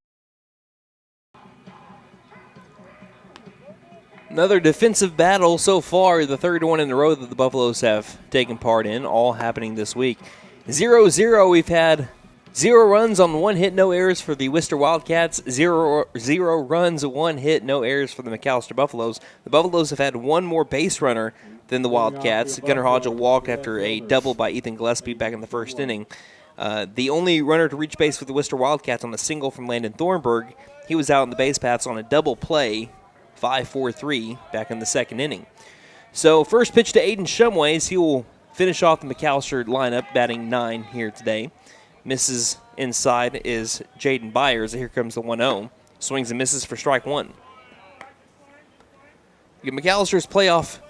Another defensive battle so far, the third one in a row that the Buffaloes have taken part in, all happening this week. 0-0, we've had 0 runs on 1 hit, no errors for the Wister Wildcats. Zero runs, 1 hit, no errors for the McAlester Buffaloes. The Buffaloes have had 1 more base runner than the Wildcats. Gunnar Hodgel walked after a double by Ethan Gillespie back in the first inning. The only runner to reach base for the Wister Wildcats on a single from Landon Thornburg, he was out on the base paths on a double play, 5-4-3, back in the second inning. So first pitch to Aiden Shumways. He will finish off the McAlester lineup, batting 9 here today. Misses inside is Jaden Byers. Here comes the 1-0. Swings and misses for strike 1. McAllister's playoff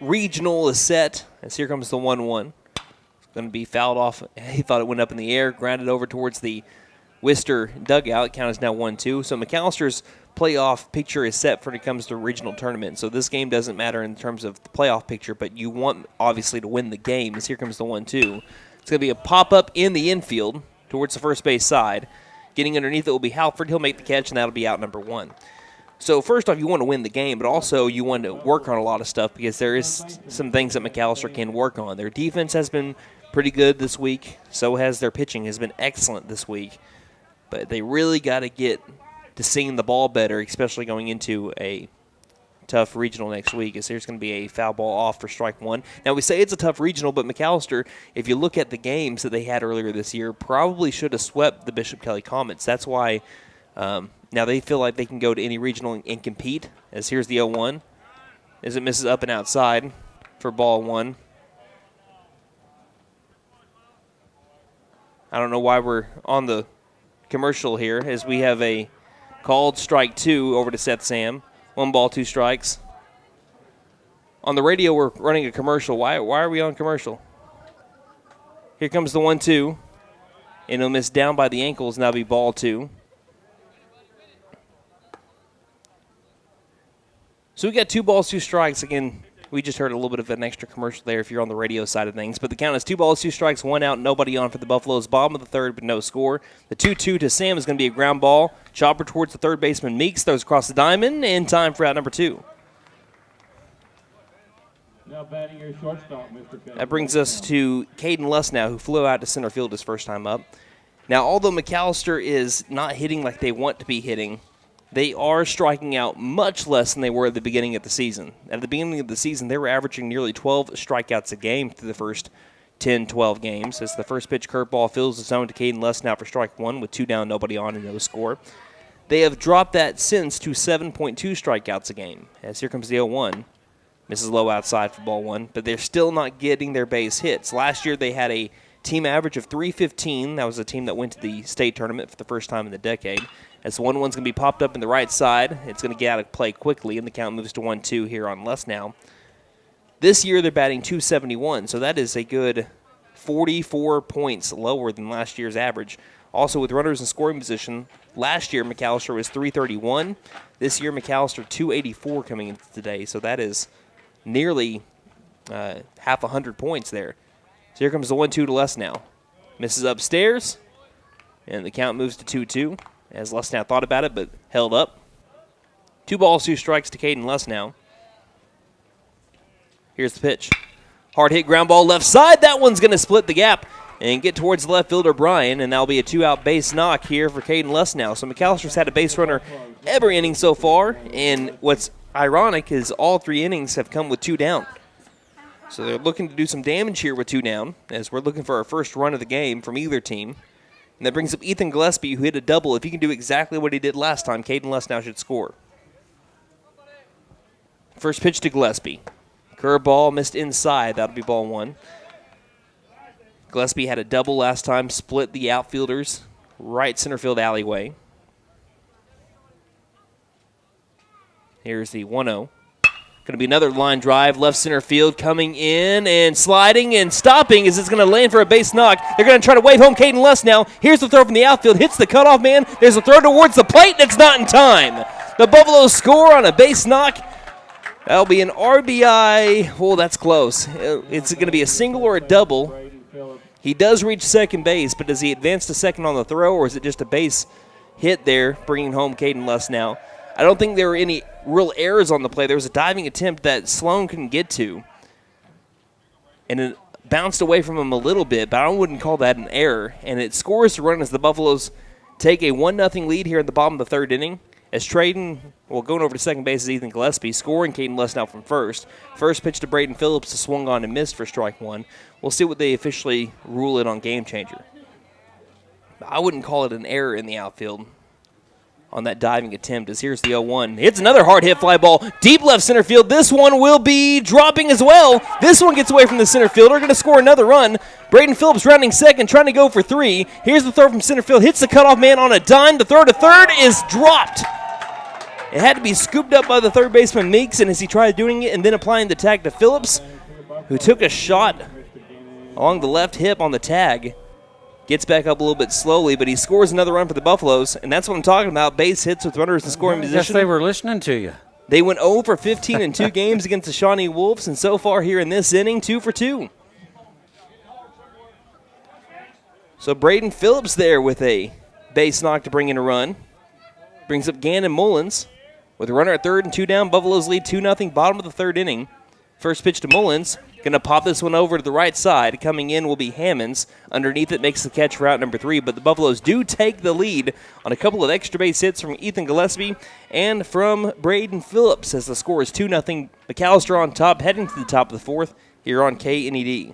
regional is set, as here comes the 1-1. It's going to be fouled off. He thought it went up in the air, grounded over towards the Wister dugout. Count is now 1-2. So McAllister's playoff picture is set for when it comes to regional tournament. So this game doesn't matter in terms of the playoff picture, but you want, obviously, to win the game, as here comes the 1-2. It's going to be a pop-up in the infield towards the first base side. Getting underneath it will be Halford. He'll make the catch, and that'll be out number 1. So first off, you want to win the game, but also you want to work on a lot of stuff because there is some things that McAlester can work on. Their defense has been pretty good this week. So has their pitching has been excellent this week. But they really got to get to seeing the ball better, especially going into a tough regional next week, as there's going to be a foul ball off for strike 1. Now, we say it's a tough regional, but McAlester, if you look at the games that they had earlier this year, probably should have swept the Bishop Kelly Comets. That's why now they feel like they can go to any regional and compete, as here's the 0-1. As it misses up and outside for ball 1. I don't know why we're on the commercial here, as we have a called strike 2 over to Seth Sam. 1 ball, 2 strikes. On the radio, we're running a commercial. Why are we on commercial? Here comes the 1-2. And he'll miss down by the ankles, now be ball 2. So we got 2 balls, 2 strikes. Again, we just heard a little bit of an extra commercial there if you're on the radio side of things. But the count is 2 balls, 2 strikes, 1 out, nobody on for the Buffaloes. Bottom of the third, but no score. The 2-2 to Sam is going to be a ground ball. Chopper towards the third baseman Meeks, throws across the diamond, and time for out number 2.
Now batting your shortstop, Mr.
That brings us to Caden Lussnow, who flew out to center field his first time up. Now, although McAlester is not hitting like they want to be hitting, they are striking out much less than they were at the beginning of the season. At the beginning of the season, they were averaging nearly 12 strikeouts a game through the first 10, 12 games. As the first pitch curveball fills the zone to Caden Lussnow for strike 1 with 2 down, nobody on, and no score. They have dropped that since to 7.2 strikeouts a game. As here comes the 0-1. Misses low outside for ball 1, but they're still not getting their base hits. Last year they had a team average of 315. That was a team that went to the state tournament for the first time in the decade. As the 1-1's going to be popped up in the right side, it's going to get out of play quickly, and the count moves to 1-2 here on Lussnow. This year they're batting .271, so that is a good 44 points lower than last year's average. Also, with runners in scoring position, last year McAlester was .331. This year McAlester .284 coming into today, so that is nearly half 100 points there. So here comes the 1-2 to Lussnow. Misses upstairs, and the count moves to 2-2. As Lussnow thought about it, but held up. 2 balls, 2 strikes to Caden Lussnow. Here's the pitch. Hard hit ground ball left side. That one's going to split the gap and get towards the left fielder, Brian, and that'll be a 2-out base knock here for Caden Lussnow. So McAllister's had a base runner every inning so far, and what's ironic is all 3 innings have come with 2 down. So they're looking to do some damage here with 2 down, as we're looking for our first run of the game from either team. And that brings up Ethan Gillespie, who hit a double. If he can do exactly what he did last time, Caden Lussnow should score. First pitch to Gillespie. Curveball missed inside. That'll be ball 1. Gillespie had a double last time, split the outfielders, right center field alleyway. Here's the 1-0. Going to be another line drive, left center field, coming in and sliding and stopping as it's going to land for a base knock. They're going to try to wave home Caden Lussnow. Here's the throw from the outfield, hits the cutoff man. There's a throw towards the plate, and it's not in time. The Buffaloes score on a base knock. That'll be an RBI. Oh, that's close. It's going to be a single or a double. He does reach second base, but does he advance to second on the throw, or is it just a base hit there, bringing home Caden Lussnow? I don't think there were any real errors on the play. There was a diving attempt that Sloan couldn't get to. And a bounced away from him a little bit, but I wouldn't call that an error. And it scores to run as the Buffaloes take a 1-0 lead here at the bottom of the third inning. As going over to second base is Ethan Gillespie, scoring Caden Lesnow from first. First pitch to Braden Phillips, swung on and missed for strike one. We'll see what they officially rule it on Game Changer. I wouldn't call it an error in the outfield on that diving attempt, as here's the 0-1. Hits another hard hit fly ball, deep left center field. This one will be dropping as well. This one gets away from the center fielder, going to score another run. Braden Phillips rounding second, trying to go for three. Here's the throw from center field, hits the cutoff man on a dime. The throw to third is dropped. It had to be scooped up by the third baseman Meeks, and as he tried doing it and then applying the tag to Phillips, who took a shot along the left hip on the tag. Gets back up a little bit slowly, but he scores another run for the Buffaloes, and that's what I'm talking about, base hits with runners in scoring position.
I guess they were listening to you.
They went 0 for 15 in 2 games against the Shawnee Wolves, and so far here in this inning, 2 for 2. So Braden Phillips there with a base knock to bring in a run. Brings up Gannon Mullins with a runner at third and 2 down. Buffaloes lead 2-0, bottom of the third inning. First pitch to Mullins. Going to pop this one over to the right side. Coming in will be Hammonds. Underneath it makes the catch for out number 3, but the Buffaloes do take the lead on a couple of extra base hits from Ethan Gillespie and from Braden Phillips as the score is 2-0. McAlester on top, heading to the top of the fourth here on KNED.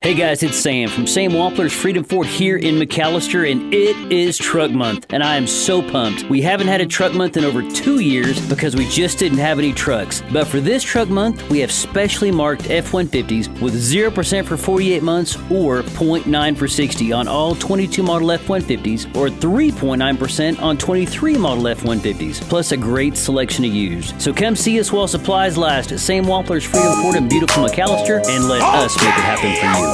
Hey guys, it's Sam from Sam Wampler's Freedom Ford here in McAlester, and it is Truck Month, and I am so pumped. We haven't had a Truck Month in over 2 years because we just didn't have any trucks. But for this Truck Month, we have specially marked F-150s with 0% for 48 months or 0.9 for 60 on all 22 model F-150s or 3.9% on 23 model F-150s, plus a great selection of used. So come see us while supplies last at Sam Wampler's Freedom Ford in beautiful McAlester, and let us make it happen for you.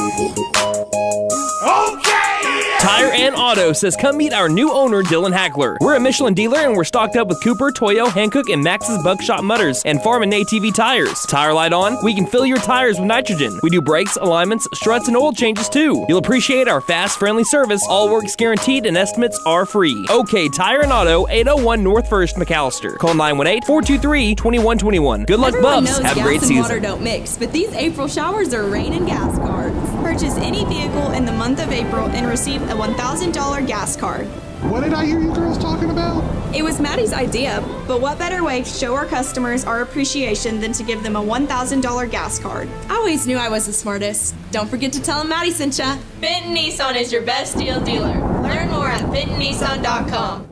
Tire and Auto says come meet our new owner, Dylan Hackler. We're a Michelin dealer and we're stocked up with Cooper, Toyo, Hankook, and Max's Buckshot Mutters and Farm and ATV tires. Tire light on? We can fill your tires with nitrogen. We do brakes, alignments, struts, and oil changes too. You'll appreciate our fast, friendly service. All work's guaranteed and estimates are free. OK Tire and Auto, 801 North 1st, McAlester. Call 918-423-2121. Good luck,
Everyone
Buffs.
knows
Have a
gas
great
and
season.
water don't mix, but these April showers are rain and gas cards. Purchase any vehicle in the month of April and receive a $1,000 gas card.
What did I hear you girls talking about?
It was Maddie's idea, but what better way to show our customers our appreciation than to give them a $1,000 gas card? I always knew I was the smartest. Don't forget to tell them Maddie sent ya. Benton Nissan is your best deal dealer. Learn more at bentonnissan.com.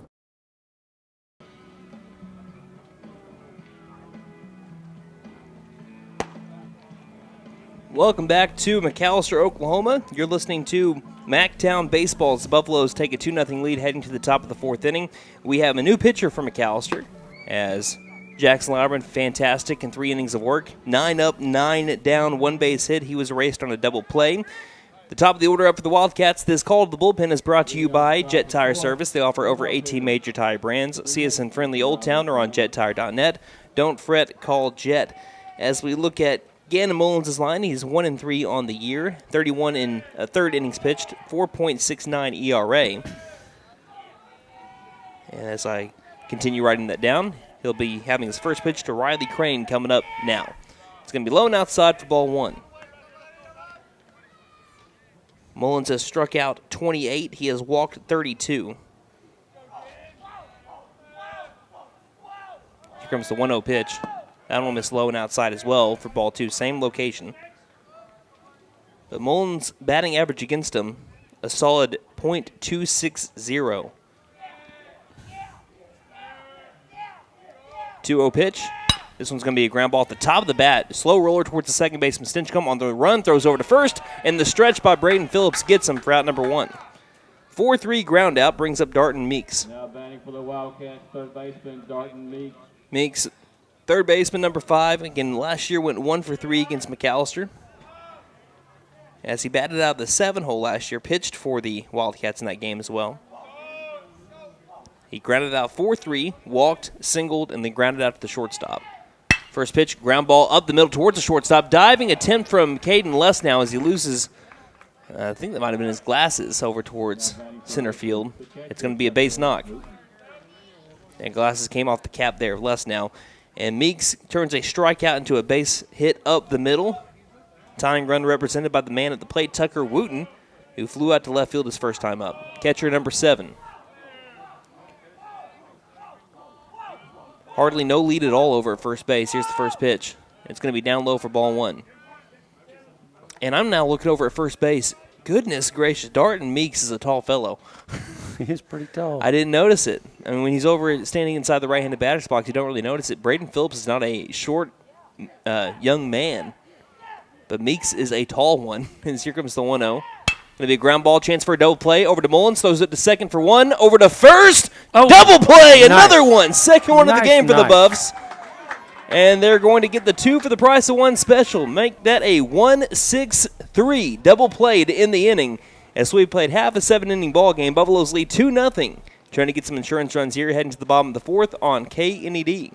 Welcome back to McAlester, Oklahoma. You're listening to MacTown Baseball as the Buffaloes take a 2-0 lead heading to the top of the fourth inning. We have a new pitcher for McAlester as Jackson Lauberman, fantastic in 3 innings of work. 9 up, 9 down, 1 base hit. He was erased on a double play. The top of the order up for the Wildcats. This call to the bullpen is brought to you by Jet Tire Service. They offer over 18 major tire brands. See us in friendly Old Town or on jettire.net. Don't fret, call Jet. As we look at Gannon Mullins' line, he's 1-3 on the year, 31 in third innings pitched, 4.69 ERA. And as I continue writing that down, he'll be having his first pitch to Riley Crane coming up now. It's going to be low and outside for ball 1. Mullins has struck out 28. He has walked 32. Here comes the 1-0 pitch. That one missed low and outside as well for ball 2. Same location. But Mullins' batting average against him, a solid .260. 2-0 pitch. This one's going to be a ground ball at the top of the bat. Slow roller towards the second baseman. Stinchcomb on the run, throws over to first, and the stretch by Braden Phillips gets him for out number 1. 4-3 ground out brings up Darton Meeks.
Now batting for the Wildcats, third baseman Darton Meeks.
Meeks, third baseman, number 5. Again, last year went 1 for 3 against McAlester. As he batted out of the 7-hole last year, pitched for the Wildcats in that game as well. He grounded out 4-3, walked, singled, and then grounded out to the shortstop. First pitch, ground ball up the middle towards the shortstop. Diving attempt from Caden Lesnow as he loses, I think that might have been his glasses, over towards center field. It's going to be a base knock. And glasses came off the cap there of Lesnow. And Meeks turns a strikeout into a base hit up the middle. Tying run represented by the man at the plate, Tucker Wooten, who flew out to left field his first time up. Catcher number 7. Hardly no lead at all over at first base. Here's the first pitch. It's going to be down low for ball 1. And I'm now looking over at first base. Goodness gracious, Darton Meeks is a tall fellow.
He's pretty tall.
I didn't notice it. I mean, when he's over standing inside the right-handed batter's box, you don't really notice it. Braden Phillips is not a short young man, but Meeks is a tall one. And here comes the 1-0. Going to be a ground ball chance for a double play. Over to Mullins, throws it to second for 1. Over to first. Oh, double play, another one. Second one of the game for the Buffs. And they're going to get the 2 for the price of 1 special. Make that a 1-6-3 double play to end the inning. As we played half a 7-inning ball game, Buffaloes lead 2-0. Trying to get some insurance runs here, heading to the bottom of the 4th on KNED.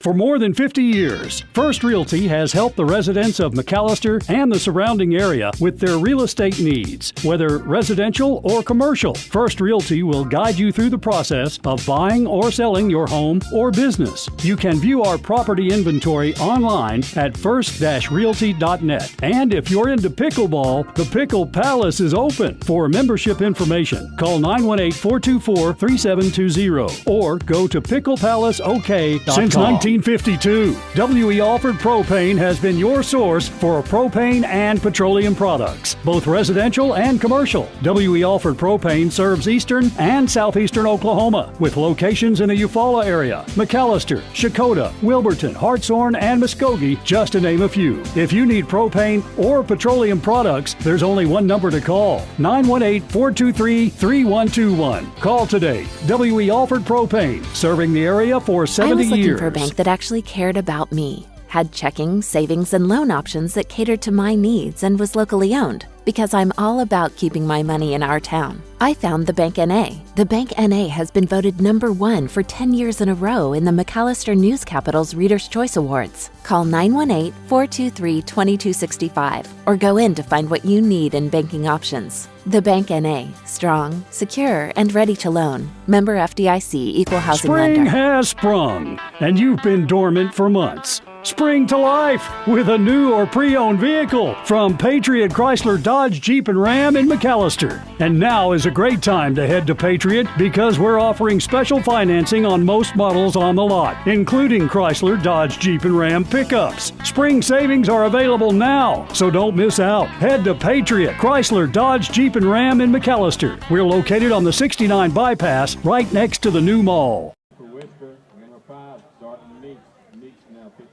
For more than 50 years, First Realty has helped the residents of McAlester and the surrounding area with their real estate needs. Whether residential or commercial, First Realty will guide you through the process of buying or selling your home or business. You can view our property inventory online at first-realty.net. And if you're into pickleball, the Pickle Palace is open. For membership information, call 918-424-3720 or go to picklepalaceok.com. Since 1952, W.E. Alford Propane has been your source for propane and petroleum products, both residential and commercial. W.E. Alford Propane serves eastern and southeastern Oklahoma with locations in the Eufaula area, McAlester, Shakota, Wilburton, Hartshorn, and Muskogee, just to name a few. If you need propane or petroleum products, there's only one number to call, 918-423-3121. Call today. W.E. Alford Propane, serving the area for 70
I was looking
years.
for a bank that actually cared about me, had checking, savings, and loan options that catered to my needs, and was locally owned. Because I'm all about keeping my money in our town, I found the Bank NA. The Bank NA has been voted #1 for 10 years in a row in the McAlester News Capital's Reader's Choice Awards. Call 918-423-2265 or go in to find what you need in banking options. The Bank NA, strong, secure, and ready to loan. Member FDIC, Equal Housing
Spring
Lender.
has sprung, and you've been dormant for months. Spring to life with a new or pre-owned vehicle from Patriot Chrysler Dodge Jeep and Ram in McAlester. And now is a great time to head to Patriot because we're offering special financing on most models on the lot, including Chrysler Dodge Jeep and Ram pickups. Spring savings are available now, so don't miss out. Head to Patriot Chrysler Dodge Jeep and Ram in McAlester. We're located on the 69 bypass right next to the new mall.
For Wister, number 5, Darton Meeks. Meeks now pitching.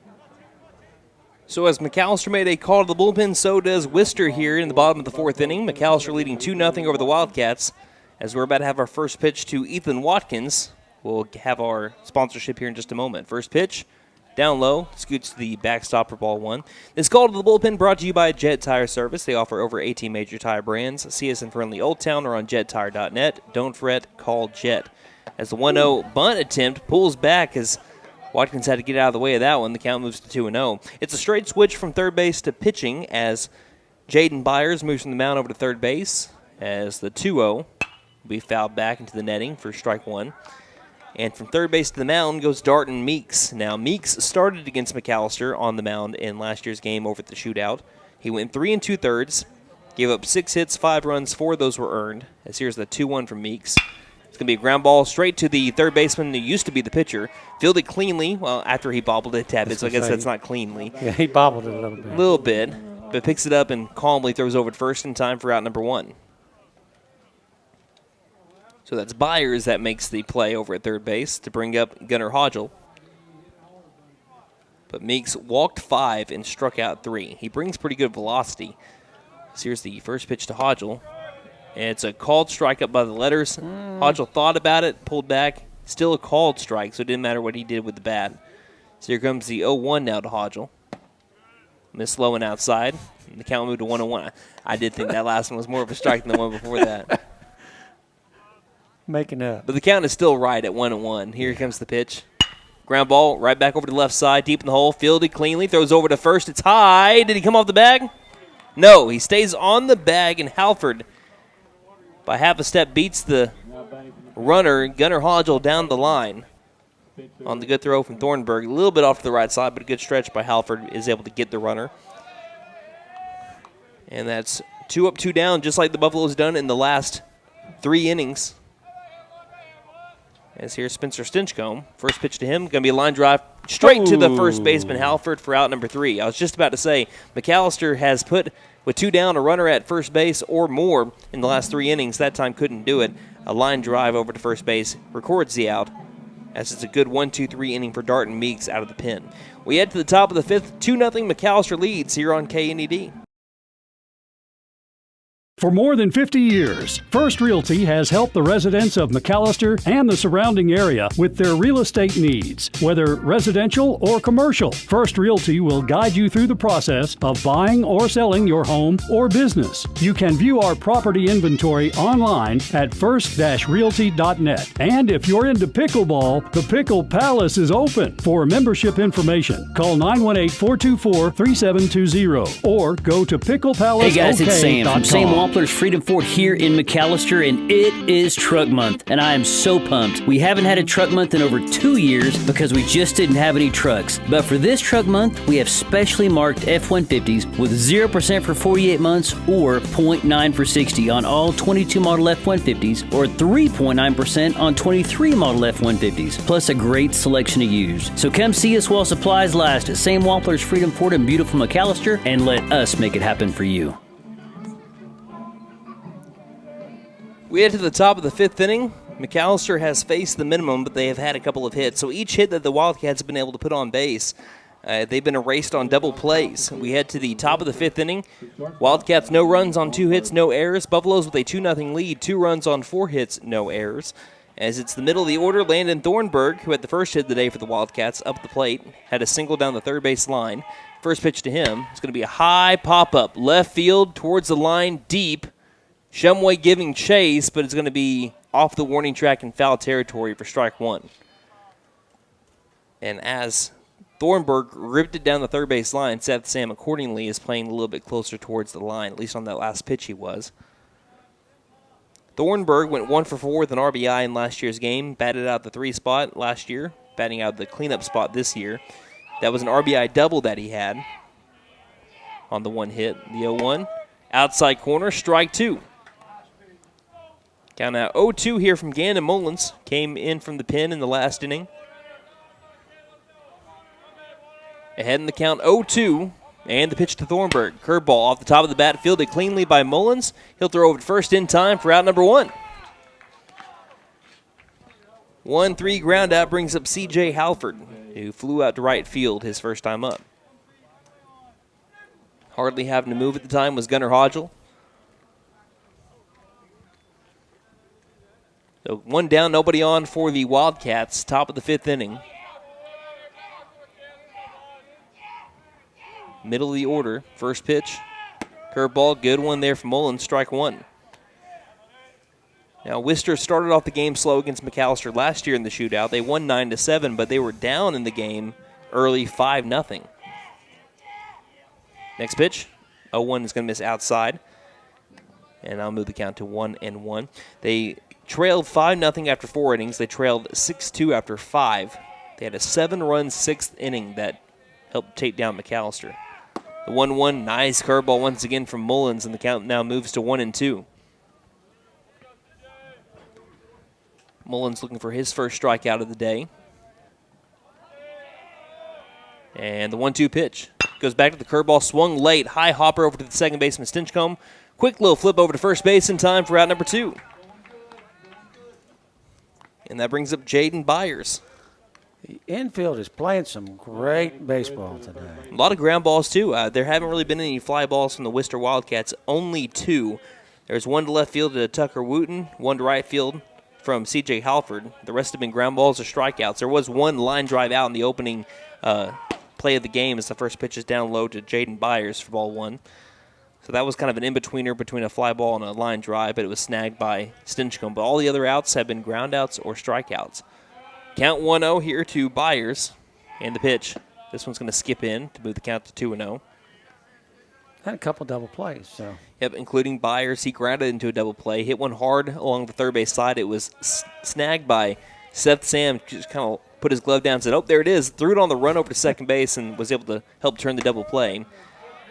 So as McAlester made a call to the bullpen, so does Wister here in the bottom of the 4th inning. McAlester leading 2-0 over the Wildcats. As we're about to have our first pitch to Ethan Watkins, we'll have our sponsorship here in just a moment. First pitch, down low, scoots to the backstop for ball 1. This call to the bullpen brought to you by Jet Tire Service. They offer over 18 major tire brands. See us in friendly Old Town or on jettire.net. Don't fret, call Jet. As the 1-0 bunt attempt pulls back as Watkins had to get out of the way of that one. The count moves to 2-0. It's a straight switch from third base to pitching as Jaden Byers moves from the mound over to third base as the 2-0 will be fouled back into the netting for strike 1. And from third base to the mound goes Darton Meeks. Now, Meeks started against McAlester on the mound in last year's game over at the shootout. He went 3 2/3, gave up 6 hits, 5 runs, 4 of those were earned. As here's the 2-1 from Meeks. It's going to be a ground ball straight to the third baseman who used to be the pitcher. Fielded cleanly, well, after he bobbled it a tad bit, so I guess that's not cleanly.
Yeah, he bobbled it a little bit.
But picks it up and calmly throws over to first in time for out number 1. So that's Byers that makes the play over at third base to bring up Gunnar Hodgel. But Meeks walked 5 and struck out 3. He brings pretty good velocity. So here's the first pitch to Hodgel. And it's a called strike up by the letters. Hodgel thought about it, pulled back. Still a called strike, so it didn't matter what he did with the bat. So here comes the 0-1 now to Hodgel. Miss low and outside. And the count moved to 1-1. I did think that last one was more of a strike than the one before that.
Making up.
But the count is still right at 1-1. Here comes the pitch. Ground ball right back over to the left side, deep in the hole, fielded cleanly, throws over to first. It's high. Did he come off the bag? No, he stays on the bag, and Halford, by half a step, beats the runner, Gunnar Hodgel, down the line on the good throw from Thornburg. A little bit off to the right side, but a good stretch by Halford is able to get the runner. And that's 2 up, 2 down, just like the Buffaloes done in the last 3 innings. As here's Spencer Stinchcomb. First pitch to him, going to be a line drive straight to the first baseman, Halford, for out number 3. I was just about to say, McAlester has put, with 2 down, a runner at first base or more in the last 3 innings. That time couldn't do it. A line drive over to first base records the out, as it's a good 1-2-3 inning for Darton Meeks out of the pen. We head to the top of the 5th. 2-0 McAlester leads here on KNED.
For more than 50 years, First Realty has helped the residents of McAlester and the surrounding area with their real estate needs. Whether residential or commercial, First Realty will guide you through the process of buying or selling your home or business. You can view our property inventory online at first-realty.net. And if you're into pickleball, the Pickle Palace is open. For membership information, call 918-424-3720 or go to picklepalaceok.com.
Hey guys, it's Sam from Sam Wildcats Freedom Ford here in McAlester, and it is Truck Month, and I am so pumped. We haven't had a Truck Month in over 2 years because we just didn't have any trucks. But for this Truck Month, we have specially marked F-150s with 0% for 48 months or 0.9 for 60 on all 22 model F-150s or 3.9% on 23 model F-150s, plus a great selection of used. So come see us while supplies last at Sam Wildcats Freedom Ford in beautiful McAlester, and let us make it happen for you.
We head to the top of the 5th inning. McAlester has faced the minimum, but they have had a couple of hits. So each hit that the Wildcats have been able to put on base, they've been erased on double plays. We head to the top of the 5th inning. Wildcats no runs on 2 hits, no errors. Buffaloes with a 2-0 lead, 2 runs on 4 hits, no errors. As it's the middle of the order, Landon Thornburg, who had the first hit of the day for the Wildcats, up the plate, had a single down the third base line. First pitch to him is going to be a high pop-up, left field towards the line, deep. Shumway giving chase, but it's going to be off the warning track in foul territory for strike 1. And as Thornburg ripped it down the third base line, Seth Sam accordingly is playing a little bit closer towards the line, at least on that last pitch he was. Thornburg went 1 for 4 with an RBI in last year's game, batted out the 3 spot last year, batting out the cleanup spot this year. That was an RBI double that he had on the 1 hit, the 0-1. Outside corner, strike 2. Count now 0-2 here from Gannon Mullins. Came in from the pen in the last inning. Ahead in the count 0-2. And the pitch to Thornburg. Curveball off the top of the bat, fielded cleanly by Mullins. He'll throw over to first in time for out number 1. 1-3 ground out brings up C.J. Halford, who flew out to right field his first time up. Hardly having to move at the time was Gunnar Hodgel. So 1 down, nobody on for the Wildcats, top of the 5th inning. Middle of the order, first pitch. Curveball, good one there from Mullins, strike 1. Now, Wister started off the game slow against McAlester last year in the shootout. They won 9-7, but they were down in the game early 5-0. Next pitch, 0-1 is going to miss outside. And I'll move the count to 1-1. They trailed 5-0 after 4 innings. They trailed 6-2 after 5. They had a 7-run 6th inning that helped take down McAlester. The 1-1, nice curveball once again from Mullins, and the count now moves to 1-2. Mullins looking for his first strikeout of the day. And the 1-2 pitch. Goes back to the curveball, swung late, high hopper over to the second baseman Stinchcomb. Quick little flip over to first base in time for out number 2. And that brings up Jaden Byers.
The infield is playing some great baseball today.
A lot of ground balls, too. There haven't really been any fly balls from the Wister Wildcats, only 2. There's 1 to left field to Tucker Wooten, 1 to right field from C.J. Halford. The rest have been ground balls or strikeouts. There was 1 line drive out in the opening play of the game as the first pitch is down low to Jaden Byers for ball 1. So that was kind of an in-betweener between a fly ball and a line drive, but it was snagged by Stinchcomb. But all the other outs have been ground outs or strikeouts. Count 1-0 here to Byers. And the pitch. This one's going to skip in to move the count to 2-0.
Had a couple double plays, so.
Yep, including Byers. He grounded into a double play, hit one hard along the third base side. It was snagged by Seth Sam, just kind of put his glove down and said, oh, there it is. Threw it on the run over to second base and was able to help turn the double play.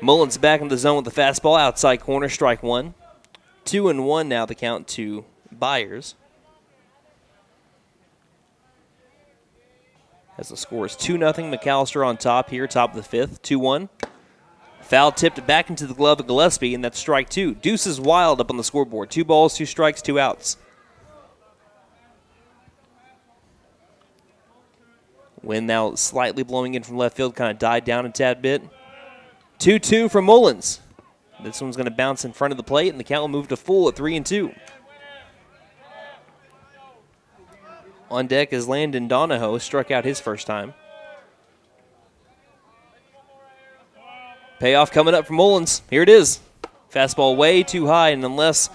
Mullins back in the zone with the fastball, outside corner, strike one. 2-1 now the count to Byers. As the score is 2-0, McAlester on top here, top of the fifth, 2-1. Foul tipped back into the glove of Gillespie, and that's strike two. Deuces Wild up on the scoreboard. 2 balls, 2 strikes, 2 outs. Wind now slightly blowing in from left field, kind of died down a tad bit. 2-2 from Mullins. This one's going to bounce in front of the plate, and the count will move to full at 3-2. On deck is Landon Donahoe, struck out his first time. Payoff coming up from Mullins. Here it is. Fastball way too high, and unless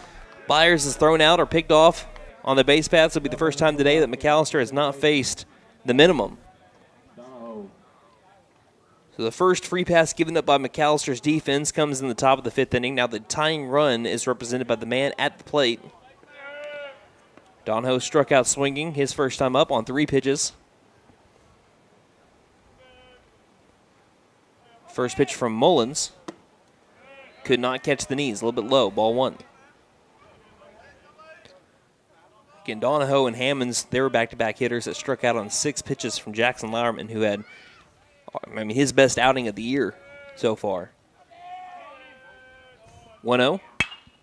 Byers is thrown out or picked off on the base paths, it'll be the first time today that McAlester has not faced the minimum. So the first free pass given up by McAllister's defense comes in the top of the fifth inning. Now the tying run is represented by the man at the plate. Donahoe struck out swinging his first time up on 3 pitches. First pitch from Mullins. Could not catch the knees, a little bit low, ball 1. Again, Donahoe and Hammonds, they were back-to-back hitters that struck out on 6 pitches from Jackson Lowerman, who had his best outing of the year so far. 1-0.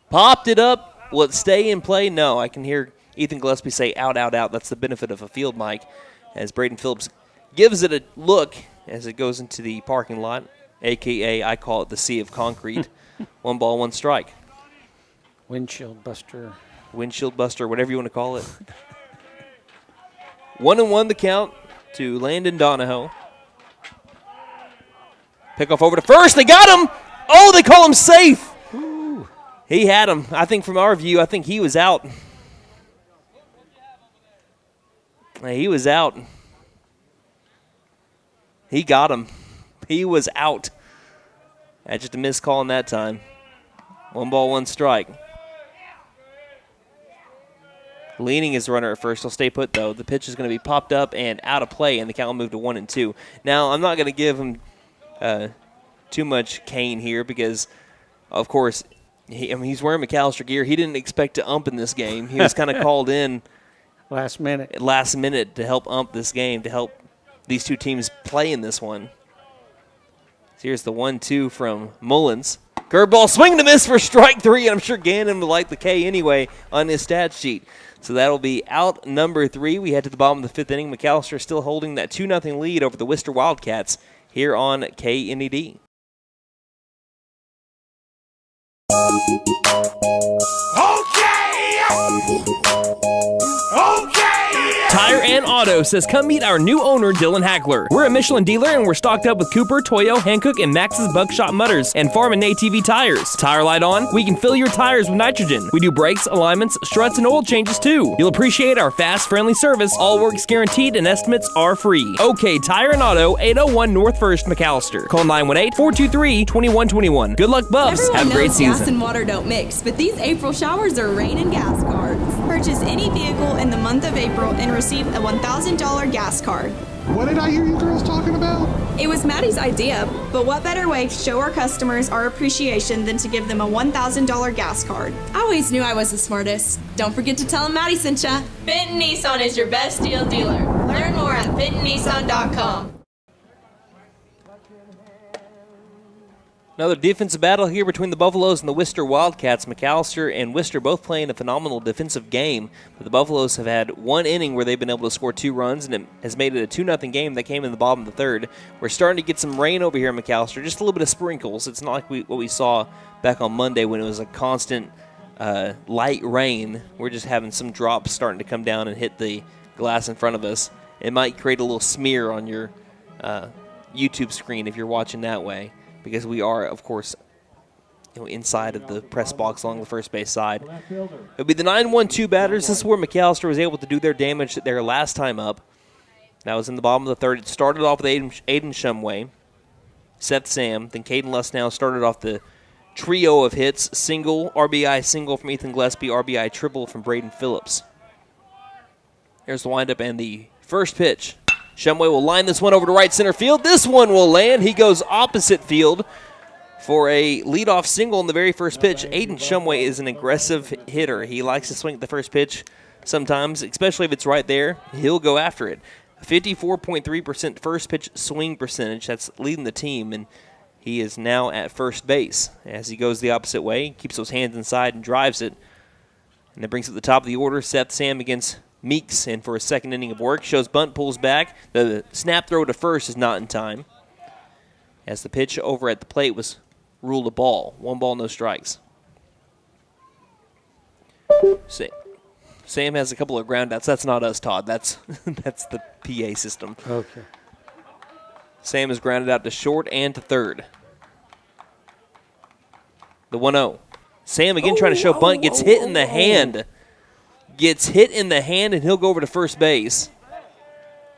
Popped it up. Will it stay in play? No. I can hear Ethan Gillespie say out, out, out. That's the benefit of a field mic, as Braden Phillips gives it a look as it goes into the parking lot, a.k.a. I call it the sea of concrete. 1 ball, 1 strike.
Windshield buster.
Windshield buster, whatever you want to call it. 1-1 the count to Landon Donahoe. Pickoff over to first. They got him. Oh, they call him safe.
Ooh.
He had him. I think from our view, I think he was out. He was out. He got him. He was out. That's just a missed call in that time. 1 ball, 1 strike. Leaning his runner at first. He'll stay put, though. The pitch is going to be popped up and out of play, and the count will move to 1-2. Now, I'm not going to give him too much cane here because, of course, he's wearing McAlester gear. He didn't expect to ump in this game. He was kind of called in
last minute
to help ump this game, to help these two teams play in this one. So here's the 1-2 from Mullins. Curveball, swing and a miss for strike 3, and I'm sure Gannon would like the K anyway on his stat sheet. So that'll be out number 3. We head to the bottom of the 5th inning. McAlester still holding that 2-0 lead over the Wister Wildcats here on KNED. Tire and Auto says come meet our new owner, Dylan Hackler. We're a Michelin dealer and we're stocked up with Cooper, Toyo, Hankook, and Max's Buckshot Mutters and Farm and ATV tires. Tire light on? We can fill your tires with nitrogen. We do brakes, alignments, struts, and oil changes too. You'll appreciate our fast, friendly service. All work's guaranteed and estimates are free. OK Tire and Auto, 801 North 1st, McAlester. Call 918-423-2121. Good luck, Buffs.
Everyone
Have a great
knows
season.
gas and water don't mix, but these April showers are rain and gas cards. Purchase any vehicle in the month of April and receive a $1,000 gas card.
What did I hear you girls talking about?
It was Maddie's idea, but what better way to show our customers our appreciation than to give them a $1,000 gas card? I always knew I was the smartest. Don't forget to tell them Maddie sent ya. Benton Nissan is your best deal dealer. Learn more at bentonnissan.com.
Another defensive battle here between the Buffaloes and the Wister Wildcats. McAlester and Wister both playing a phenomenal defensive game, but the Buffaloes have had 1 inning where they've been able to score 2 runs, and it has made it a 2-0 game that came in the bottom of the 3rd. We're starting to get some rain over here in McAlester, just a little bit of sprinkles. It's not like what we saw back on Monday when it was a constant light rain. We're just having some drops starting to come down and hit the glass in front of us. It might create a little smear on your YouTube screen if you're watching that way, because we are, of course, inside of the press box along the first base side. It'll be the 9-1-2 batters. This is where McAlester was able to do their damage their last time up. That was in the bottom of the 3rd. It started off with Aiden Shumway, Seth Sam, then Caden Lustnow started off the trio of hits, single, RBI single from Ethan Gillespie, RBI triple from Braden Phillips. Here's the windup and the first pitch. Shumway will line this one over to right center field. This one will land. He goes opposite field for a leadoff single in the very first pitch. Aiden Shumway is an aggressive hitter. He likes to swing at the first pitch sometimes, especially if it's right there. He'll go after it. 54.3% first pitch swing percentage. That's leading the team, and he is now at first base. As he goes the opposite way, keeps those hands inside and drives it. And that brings it to the top of the order. Seth Sam against Meeks in for a second inning of work. Shows bunt, pulls back. The snap throw to first is not in time, as the pitch over at the plate was ruled a ball. 1 ball, no strikes. Sam has a couple of ground outs. That's not us, Todd. That's the PA system.
Okay.
Sam is grounded out to short and to third. The 1-0. Sam again trying to show bunt. Gets hit in the hand. Gets hit in the hand, and he'll go over to first base.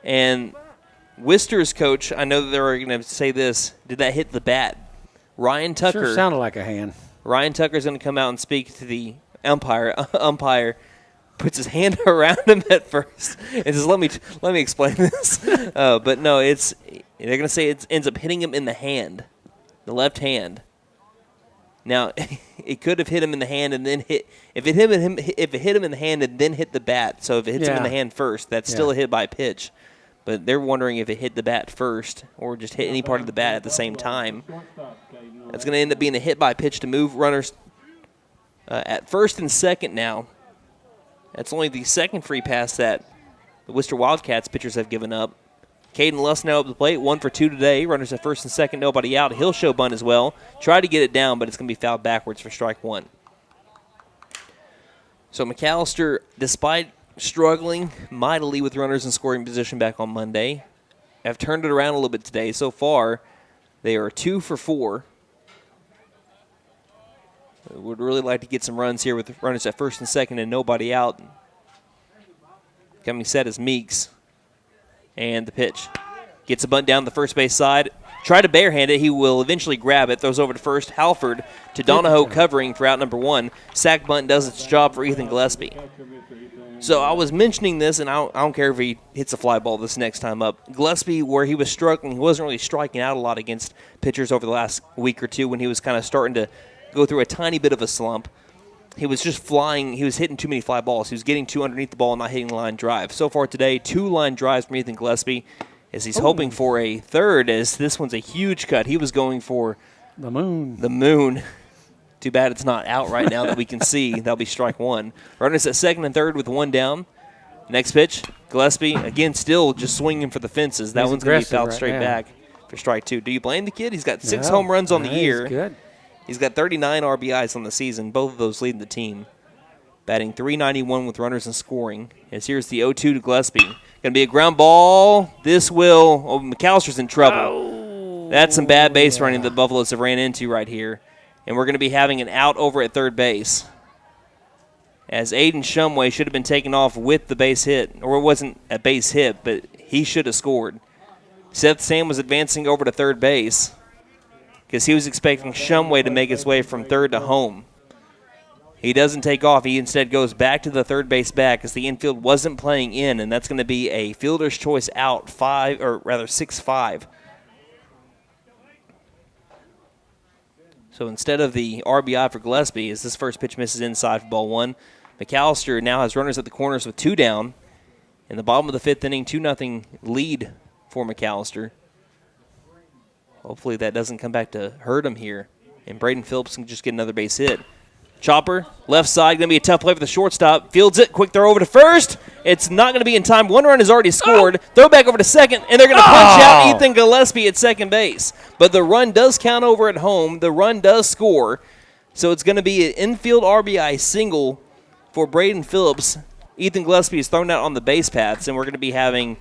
And Wister's coach, I know that they're going to say this, did that hit the bat? Ryan Tucker.
Sure sounded like a hand.
Ryan Tucker's going to come out and speak to the umpire. Umpire puts his hand around him at first and says, let me explain this. But no, they're going to say it ends up hitting him in the hand, the left hand. Now, it could have hit him in the hand and then hit. If it hit him in the hand and then hit the bat, so if it hits him in the hand first, that's still a hit by pitch. But they're wondering if it hit the bat first or just hit any part of the bat at the same time. That's going to end up being a hit by pitch to move runners at first and second now. That's only the second free pass that the Wister Wildcats pitchers have given up. Caden Luss now up the plate, 1 for 2 today. Runners at first and second, nobody out. He'll show bunt as well. Try to get it down, but it's going to be fouled backwards for strike 1. So McAlester, despite struggling mightily with runners in scoring position back on Monday, have turned it around a little bit today. So far, they are 2 for 4. Would really like to get some runs here with runners at first and second and nobody out. Coming set is Meeks. And the pitch. Gets a bunt down the first base side. Try to barehand it. He will eventually grab it. Throws over to first. Halford to Donahoe covering for out number 1. Sack bunt does its job for Ethan Gillespie. So I was mentioning this, and I don't care if he hits a fly ball this next time up. Gillespie, where he was struggling, he wasn't really striking out a lot against pitchers over the last week or two when he was kind of starting to go through a tiny bit of a slump. He was just flying. He was hitting too many fly balls. He was getting too underneath the ball and not hitting the line drive. So far today, 2 line drives from Ethan Gillespie as he's hoping for a third, as this one's a huge cut. He was going for
the moon.
The moon. Too bad it's not out right now that we can see. That'll be strike 1. Runners at second and third with 1 down. Next pitch, Gillespie, again, still just swinging for the fences. That one's going to be fouled straight back for strike 2. Do you blame the kid? He's got 6 home runs on the year.
He's good.
He's got 39 RBIs on the season, both of those leading the team. Batting .391 with runners and scoring. As here's the 0-2 to Gillespie. Going to be a ground ball. McAllister's in trouble. That's some bad base running that the Buffaloes have ran into right here. And we're going to be having an out over at third base. As Aiden Shumway should have been taken off with the base hit. Or it wasn't a base hit, but he should have scored. Seth Sam was advancing over to third base because he was expecting Shumway to make his way from third to home. He doesn't take off. He instead goes back to the third base back as the infield wasn't playing in, and that's going to be a fielder's choice out 6-5. So instead of the RBI for Gillespie, as this first pitch misses inside for ball 1, McAlester now has runners at the corners with 2 down. In the bottom of the 5th inning, 2-0 lead for McAlester. Hopefully that doesn't come back to hurt him here. And Braden Phillips can just get another base hit. Chopper, left side, going to be a tough play for the shortstop. Fields it, quick throw over to first. It's not going to be in time. 1 run has already scored. Throw back over to second, and they're going to punch out Ethan Gillespie at second base. But the run does count over at home. The run does score. So it's going to be an infield RBI single for Braden Phillips. Ethan Gillespie is thrown out on the base paths, and we're going to be having,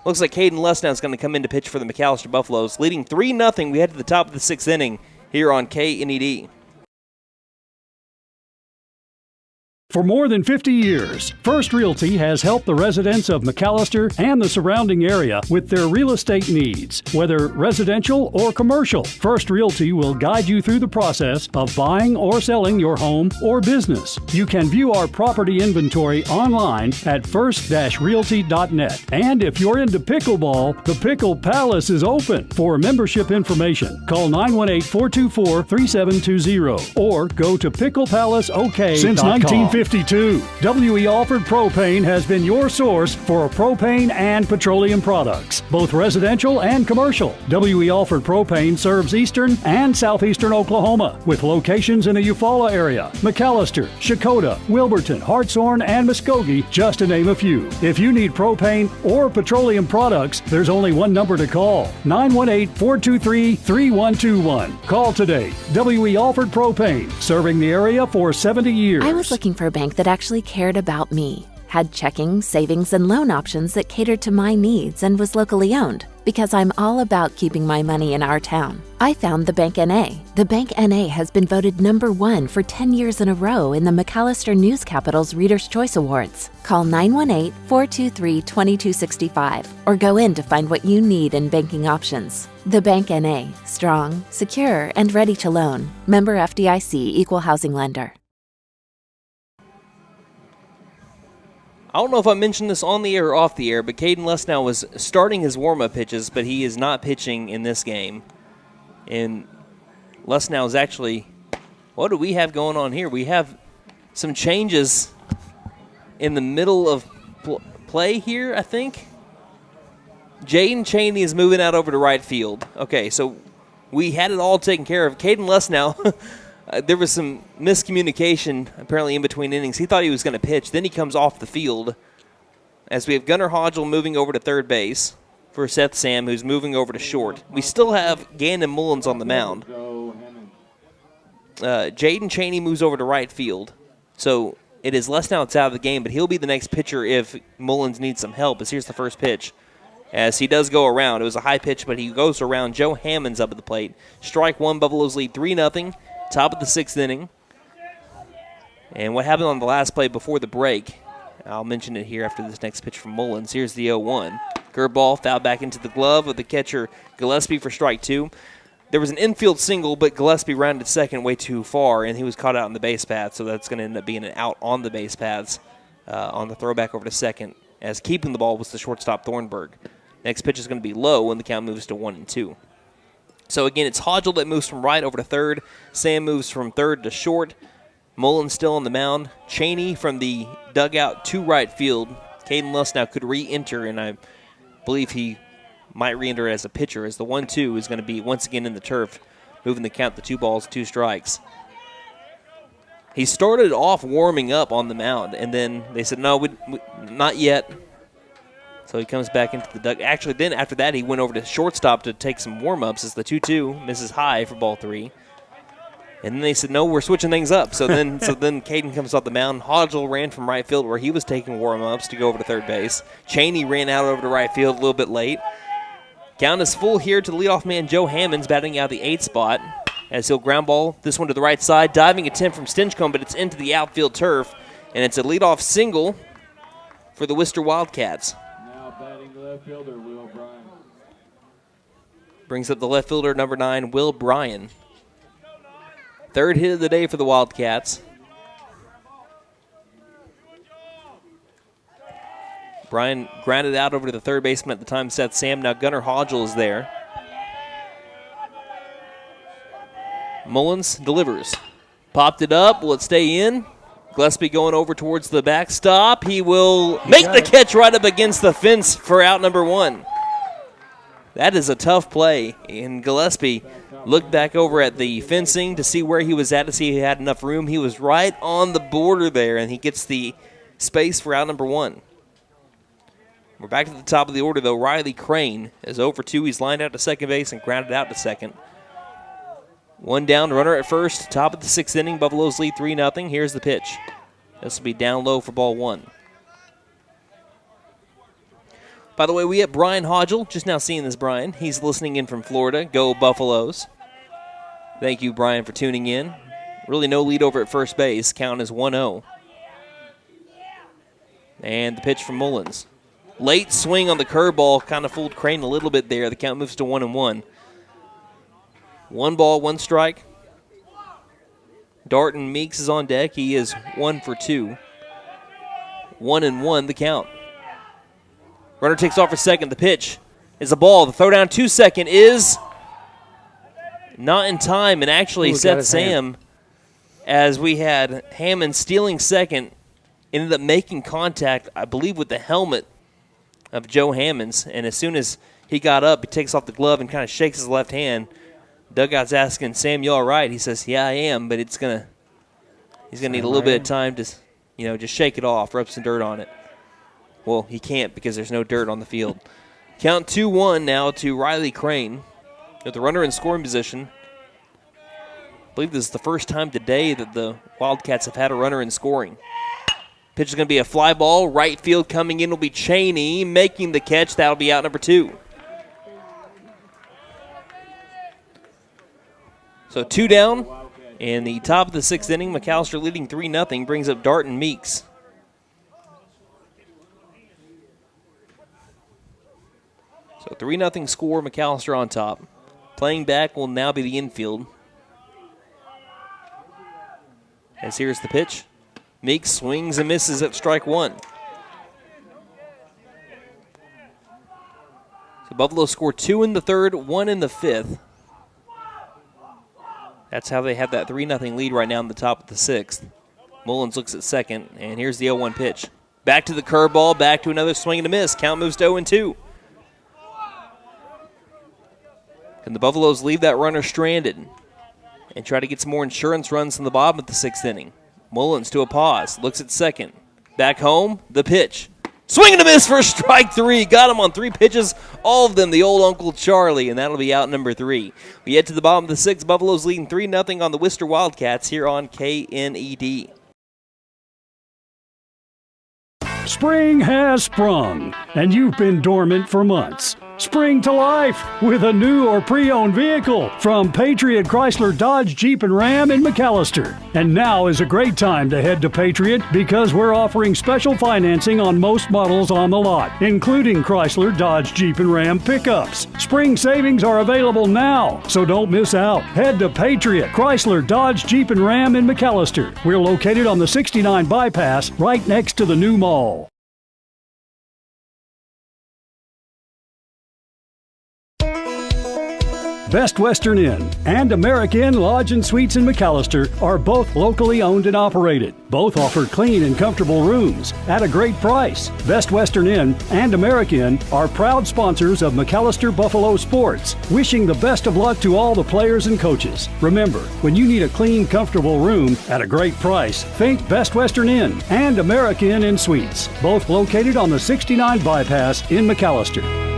looks like Caden Luss now is going to come in to pitch for the McAlester Buffaloes, leading 3-0. We head to the top of the 6th inning here on KNED.
For more than 50 years, First Realty has helped the residents of McAlester and the surrounding area with their real estate needs. Whether residential or commercial, First Realty will guide you through the process of buying or selling your home or business. You can view our property inventory online at first-realty.net. And if you're into pickleball, the Pickle Palace is open. For membership information, call 918-424-3720 or go to picklepalaceok.com. Since 1952, W.E. Alford Propane has been your source for propane and petroleum products, both residential and commercial. W.E. Alford Propane serves eastern and southeastern Oklahoma with locations in the Eufaula area, McAlester, Shakota, Wilburton, Hartshorn, and Muskogee, just to name a few. If you need propane or petroleum products, there's only one number to call, 918-423-3121. Call today. W.E. Alford Propane, serving the area for 70 years.
I was looking for a bank that actually cared about me, had checking, savings, and loan options that catered to my needs, and was locally owned. Because I'm all about keeping my money in our town, I found the Bank NA. The Bank NA has been voted #1 for 10 years in a row in the McAlester News Capital's Reader's Choice Awards. Call 918-423-2265 or go in to find what you need in banking options. The Bank NA, strong, secure, and ready to loan. Member FDIC, Equal Housing Lender.
I don't know if I mentioned this on the air or off the air, but Caden Lesnow was starting his warm-up pitches, but he is not pitching in this game. And Lesnow is actually, what do we have going on here? We have some changes in the middle of play here, I think. Jaden Chaney is moving out over to right field. Okay, so we had it all taken care of. Caden Lesnow, there was some miscommunication apparently in between innings. He thought he was going to pitch. Then he comes off the field as we have Gunnar Hodgel moving over to third base for Seth Sam, who's moving over to short. We still have Gandon Mullins on the mound. Jaden Chaney moves over to right field. So it is Lesnow that's out of the game, but he'll be the next pitcher if Mullins needs some help. As here's the first pitch. As he does go around. It was a high pitch, but he goes around. Joe Hammond's up at the plate. Strike one, Buffaloes lead 3-0. Top of the sixth inning. And what happened on the last play before the break, I'll mention it here after this next pitch from Mullins. Here's the 0-1. Curveball fouled back into the glove of the catcher Gillespie for strike two. There was an infield single, but Gillespie rounded second way too far, and he was caught out on the base path, so that's going to end up being an out on the base paths on the throwback over to second, as keeping the ball was the shortstop Thornburg. Next pitch is going to be low when the count moves to 1-2. So, again, it's Hodgel that moves from right over to third. Sam moves from third to short. Mullins still on the mound. Chaney from the dugout to right field. Caden Lesnow could re-enter, and I believe he might re-enter as a pitcher, as the 1-2 is going to be once again in the turf, moving the count to 2 balls, 2 strikes. He started off warming up on the mound, and then they said, no, not yet. So he comes back into the dugout. Actually, then after that, he went over to shortstop to take some warm-ups as the 2-2 misses high for ball 3. And then they said, no, we're switching things up. So then Caden comes off the mound. Hodgel ran from right field where he was taking warm-ups to go over to third base. Chaney ran out over to right field a little bit late. Count is full here to the leadoff man Joe Hammonds batting out the 8th spot as he'll ground ball this one to the right side. Diving attempt from Stinchcomb, but it's into the outfield turf. And it's a leadoff single for the Wister Wildcats.
Left fielder, Will Bryan.
Brings up the left fielder, number 9, Will Bryan. Third hit of the day for the Wildcats. Bryan grounded out over to the third baseman at the time, Seth Sam. Now Gunnar Hodgel is there. Mullins delivers. Popped it up. Will it stay in? Gillespie going over towards the backstop. He will make the catch right up against the fence for out number 1. That is a tough play. And Gillespie looked back over at the fencing to see where he was at, to see if he had enough room. He was right on the border there, and he gets the space for out number 1. We're back to the top of the order, though. Riley Crane is 0 for 2. He's lined out to second base and grounded out to second. 1 down, runner at first. Top of the 6th inning. Buffaloes lead 3-0. Here's the pitch. This will be down low for ball 1. By the way, we have Brian Hodgel. Just now seeing this, Brian. He's listening in from Florida. Go Buffaloes. Thank you, Brian, for tuning in. Really no lead over at first base. Count is 1-0. And the pitch from Mullins. Late swing on the curveball kind of fooled Crane a little bit there. The count moves to 1-1. 1 ball, 1 strike. Dalton Meeks is on deck. He is 1 for 2. 1-1 the count. Runner takes off for second. The pitch is a ball. The throw down to second is not in time, and actually Seth Sam, as we had Hammond stealing second, ended up making contact, I believe, with the helmet of Joe Hammonds. And as soon as he got up, he takes off the glove and kind of shakes his left hand. Dugout's asking, Sam, you all right? He says, yeah, I am, but he's gonna need a little bit of time to, just shake it off, rub some dirt on it. Well, he can't because there's no dirt on the field. Count 2-1 now to Riley Crane with the runner in scoring position. I believe this is the first time today that the Wildcats have had a runner in scoring. Pitch is going to be a fly ball. Right field coming in will be Cheney making the catch. That'll be out number 2. So 2 down. In the top of the 6th inning, McAlester leading 3-0, brings up Dalton Meeks. So 3-0 score, McAlester on top. Playing back will now be the infield. As here's the pitch. Meeks swings and misses at strike 1. So Buffalo scored 2 in the 3rd, 1 in the 5th. That's how they have that 3-0 lead right now in the top of the 6th. Mullins looks at second, and here's the 0-1 pitch. Back to the curveball, back to another swing and a miss. Count moves to 0-2. Can the Buffaloes leave that runner stranded and try to get some more insurance runs from the bottom of the 6th inning? Mullins to a pause, looks at second. Back home, the pitch. Swing and a miss for strike 3. Got him on 3 pitches, all of them the old Uncle Charlie, and that'll be out number 3. We head to the bottom of the 6th. Buffaloes leading 3-0 on the Wister Wildcats here on KNED.
Spring has sprung, and you've been dormant for months. Spring to life with a new or pre-owned vehicle from Patriot Chrysler Dodge Jeep and Ram in McAlester. And now is a great time to head to Patriot because we're offering special financing on most models on the lot, including Chrysler Dodge Jeep and Ram pickups. Spring savings are available now, so don't miss out. Head to Patriot Chrysler Dodge Jeep and Ram in McAlester. We're located on the 69 bypass right next to the new mall. Best Western Inn and American Inn Lodge and Suites in McAlester are both locally owned and operated. Both offer clean and comfortable rooms at a great price. Best Western Inn and American Inn are proud sponsors of McAlester Buffalo Sports, wishing the best of luck to all the players and coaches. Remember, when you need a clean, comfortable room at a great price, think Best Western Inn and American Inn Suites, both located on the 69 bypass in McAlester.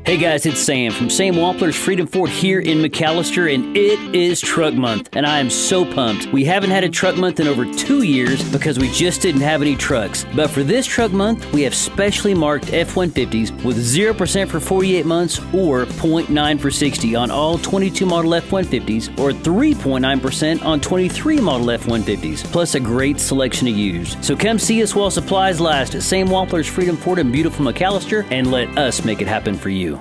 Hey guys, it's Sam from Sam Wampler's Freedom Ford here in McAlester, and it is Truck Month, and I am so pumped. We haven't had a Truck Month in over 2 years because we just didn't have any trucks. But for this Truck Month, we have specially marked F-150s with 0% for 48 months or 0.9 for 60 on all 22 model F-150s or 3.9% on 23 model F-150s, plus a great selection of used. So come see us while supplies last at Sam Wampler's Freedom Ford in beautiful McAlester, and let us make it happen for you.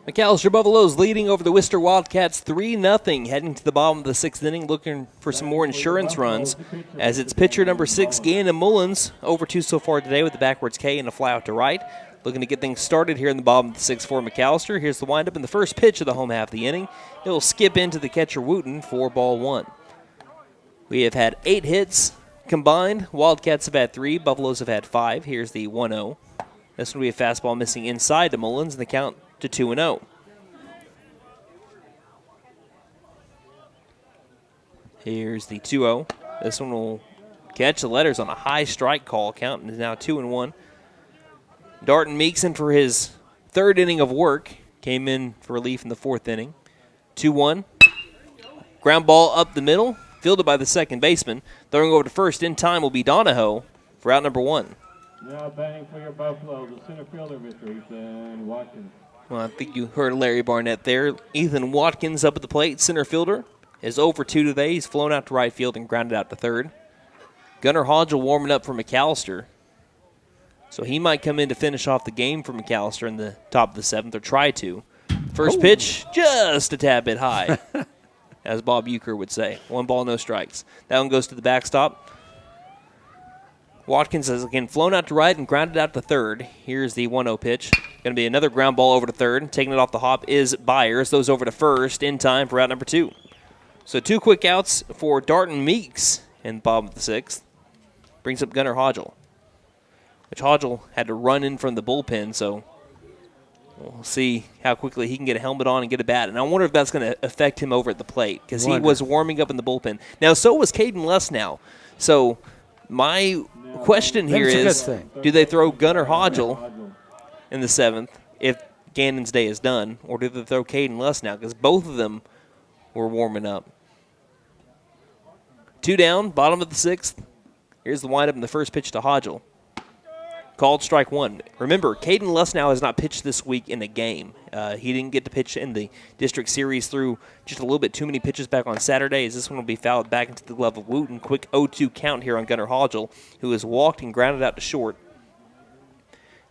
McAlester Buffaloes leading over the Wister Wildcats 3-0, heading to the bottom of the 6th inning, looking for some more insurance runs as it's pitcher number 6, Gannon Mullins, over 2 so far today with the backwards K and a fly out to right. Looking to get things started here in the bottom of the 6th for McAlester. Here's the windup in the first pitch of the home half of the inning. It'll skip into the catcher Wooten for ball 1. We have had 8 hits combined. Wildcats have had 3. Buffaloes have had 5. Here's the 1-0. This will be a fastball missing inside to Mullins, and the count to 2-0. Here's the 2-0. This one will catch the letters on a high strike call. Count is now 2-1. Dalton Meeks in for his 3rd inning of work. Came in for relief in the 4th inning. 2-1. Ground ball up the middle. Fielded by the second baseman. Throwing over to first in time will be Donahoe for out number 1.
Now batting for your Buffalo, the center fielder, Mr. Ethan Watkins.
Well, I think you heard Larry Barnett there. Ethan Watkins up at the plate, center fielder, is 0 for 2 today. He's flown out to right field and grounded out to third. Gunnar Hodgel warming up for McAlester. So he might come in to finish off the game for McAlester in the top of the 7th, or try to. First pitch, just a tad bit high, as Bob Euchre would say. 1 ball, no strikes. That one goes to the backstop. Watkins has again flown out to right and grounded out to third. Here's the 1-0 pitch. Going to be another ground ball over to third. Taking it off the hop is Byers. Those over to first in time for out number 2. So 2 quick outs for Darton Meeks in the bottom of the 6th. Brings up Gunnar Hodgel, which Hodgel had to run in from the bullpen, so we'll see how quickly he can get a helmet on and get a bat. And I wonder if that's going to affect him over at the plate, because he was warming up in the bullpen. Now, so was Caden Lesnow. So my question here is, do they throw Gunnar Hodgel in the 7th if Gannon's day is done, or do they throw Caden Lesnow? Because both of them were warming up. 2 down, bottom of the 6th. Here's the windup in the first pitch to Hodgel. Called strike 1. Remember, Caden Lesnow has not pitched this week in a game. He didn't get to pitch in the district series through just a little bit too many pitches back on Saturday, as this one will be fouled back into the glove of Wooten. Quick 0-2 count here on Gunnar Hodgel, who has walked and grounded out to short.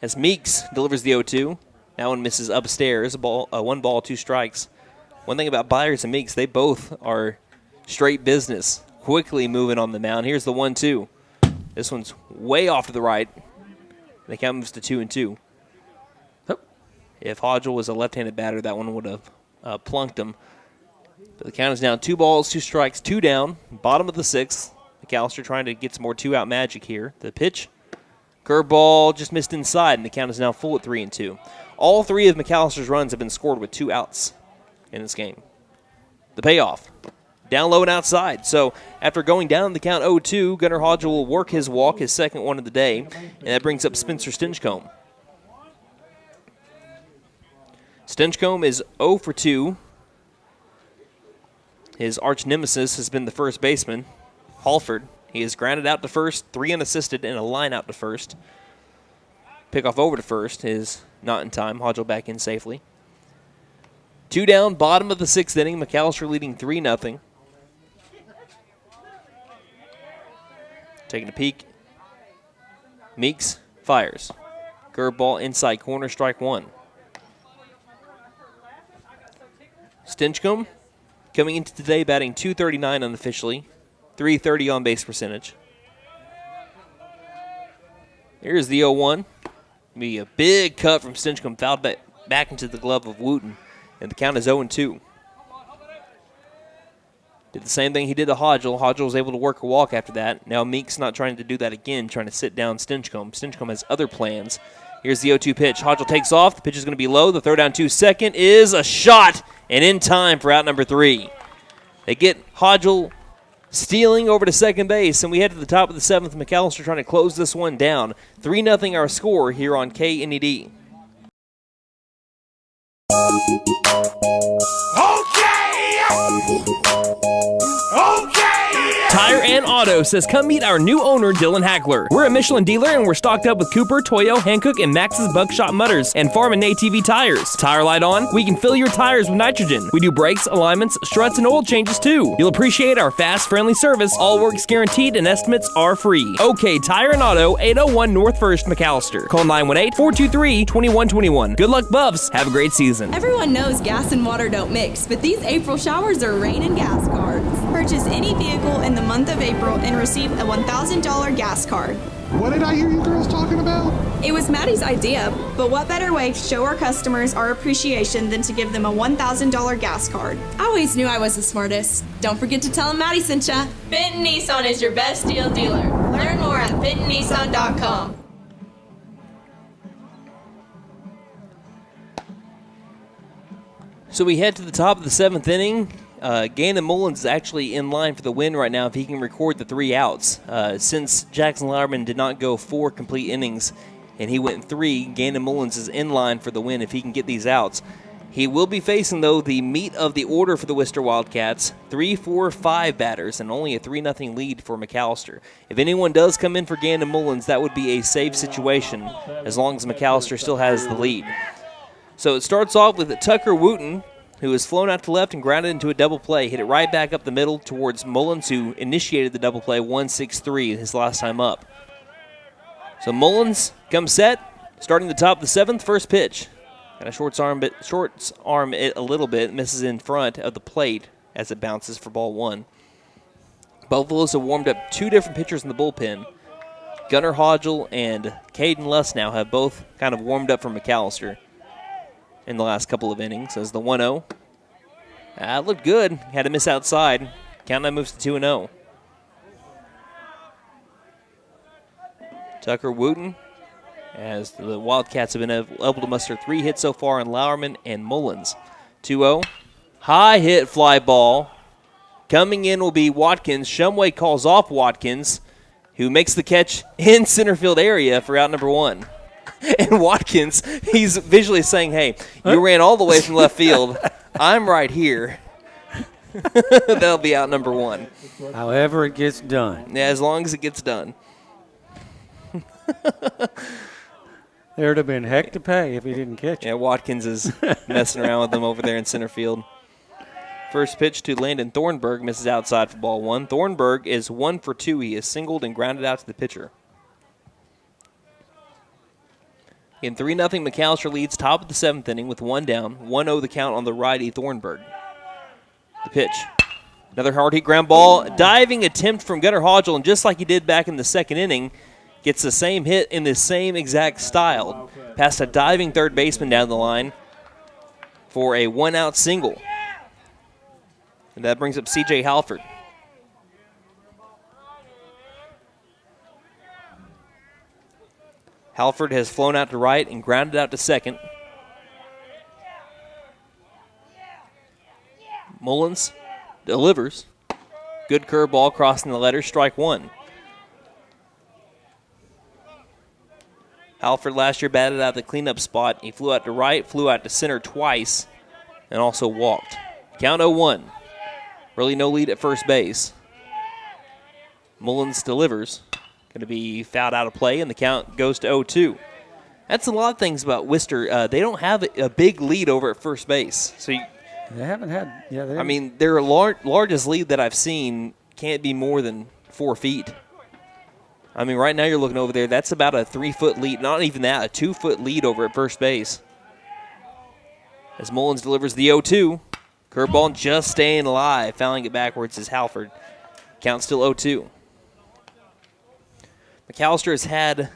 As Meeks delivers the 0-2. That one misses upstairs. 1 ball, 2 strikes. One thing about Byers and Meeks, they both are straight business. Quickly moving on the mound. Here's the 1-2. This one's way off to the right. The count moves to 2-2.
Oh.
If Hodgel was a left-handed batter, that one would have plunked him. But the count is now 2 balls, 2 strikes, 2 down. Bottom of the 6th. McAlester trying to get some more 2-out magic here. The pitch. Curveball just missed inside, and the count is now full at 3-2. All 3 of McAllister's runs have been scored with 2 outs in this game. The payoff. Down low and outside. So after going down the count 0-2, Gunnar Hodgel will work his walk, his second one of the day, and that brings up Spencer Stinchcomb. Stinchcomb is 0 for 2. His arch nemesis has been the first baseman, Halford. He is grounded out to first, 3 unassisted, and a line out to first. Pickoff over to first is not in time. Hodgel back in safely. 2 down, bottom of the 6th inning. McAlester leading 3-0. Taking a peek. Meeks fires. Curveball inside corner, strike 1. Stinchcomb coming into today batting .239 unofficially, .330 on base percentage. Here's the 0-1. Be a big cut from Stinchcomb, fouled back into the glove of Wooten, and the count is 0-2. Did the same thing he did to Hodgel. Hodgel was able to work a walk after that. Now Meeks not trying to do that again, trying to sit down Stinchcomb. Stinchcomb has other plans. Here's the 0-2 pitch. Hodgel takes off. The pitch is going to be low. The throw down to second is a shot, and in time for out number 3. They get Hodgel stealing over to second base, and we head to the top of the 7th. McAlester trying to close this one down. 3-0 our score here on KNED. Tire and Auto says come meet our new owner, Dylan Hackler. We're a Michelin dealer and we're stocked up with Cooper, Toyo, Hankook, and Max's Buckshot Mutters and Farm and ATV tires. Tire light on? We can fill your tires with nitrogen. We do brakes, alignments, struts, and oil changes too. You'll appreciate our fast, friendly service. All work's guaranteed and estimates are free. OK Tire and Auto, 801 North 1st, McAlester. Call 918-423-2121. Good luck, Buffs. Have a great season.
Everyone knows gas and water don't mix, but these April showers are rain and gas cards. Purchase any vehicle in the month of April and receive a $1,000 gas card.
What did I hear you girls talking about?
It was Maddie's idea, but what better way to show our customers our appreciation than to give them a $1,000 gas card? I always knew I was the smartest. Don't forget to tell them Maddie sent ya. Benton Nissan is your best deal dealer. Learn more at bentonnissan.com.
So we head to the top of the 7th inning. Gannon Mullins is actually in line for the win right now if he can record the 3 outs. Since Jackson Lauerman did not go 4 complete innings and he went 3, Gannon Mullins is in line for the win if he can get these outs. He will be facing, though, the meat of the order for the Wister Wildcats. 3, 4, 5 batters and only a 3-0 lead for McAlester. If anyone does come in for Gannon Mullins, that would be a safe situation as long as McAlester still has the lead. So it starts off with Tucker Wooten, who has flown out to left and grounded into a double play. Hit it right back up the middle towards Mullins, who initiated the double play 1-6-3 his last time up. So Mullins comes set, starting the top of the 7th, first pitch. Kind of shorts arm it a little bit, misses in front of the plate as it bounces for ball 1. Buffaloes have warmed up 2 different pitchers in the bullpen. Gunnar Hodgel and Caden Luss now have both kind of warmed up for McAlester in the last couple of innings as the 1-0. Looked good. Had to miss outside. Count now moves to 2-0. Tucker Wooten, as the Wildcats have been able to muster 3 hits so far on Lauerman and Mullins. 2-0. High hit fly ball. Coming in will be Watkins. Shumway calls off Watkins, who makes the catch in center field area for out number 1. And Watkins, he's visually saying, hey, you ran all the way from left field. I'm right here. That'll be out number 1.
However it gets done.
Yeah, as long as it gets done.
There'd have been heck to pay if he didn't catch it.
Yeah, Watkins is messing around with them over there in center field. First pitch to Landon Thornburg, misses outside for ball 1. Thornburg is 1 for 2. He is singled and grounded out to the pitcher. In 3-0, McAlester leads top of the 7th inning with 1 down. 1-0 the count on the righty Thornburg. The pitch. Another hard hit ground ball. Diving attempt from Gunnar Hodgel, and just like he did back in the 2nd inning, gets the same hit in the same exact style. Past a diving third baseman down the line for a 1-out single. And that brings up C.J. Halford. Halford has flown out to right and grounded out to second. Mullins delivers. Good curveball crossing the letters, strike 1. Halford last year batted out the cleanup spot. He flew out to right, flew out to center twice, and also walked. Count 0-1. Really no lead at first base. Mullins delivers. Going to be fouled out of play, and the count goes to 0-2. That's a lot of things about Wister. They don't have a big lead over at first base. So
they haven't had. Yeah,
I mean, their largest lead that I've seen can't be more than 4 feet. I mean, right now you're looking over there. That's about a 3-foot lead. Not even that, a 2-foot lead over at first base. As Mullins delivers the 0-2. Curveball just staying alive. Fouling it backwards is Halford. Count still 0-2. McAlester has had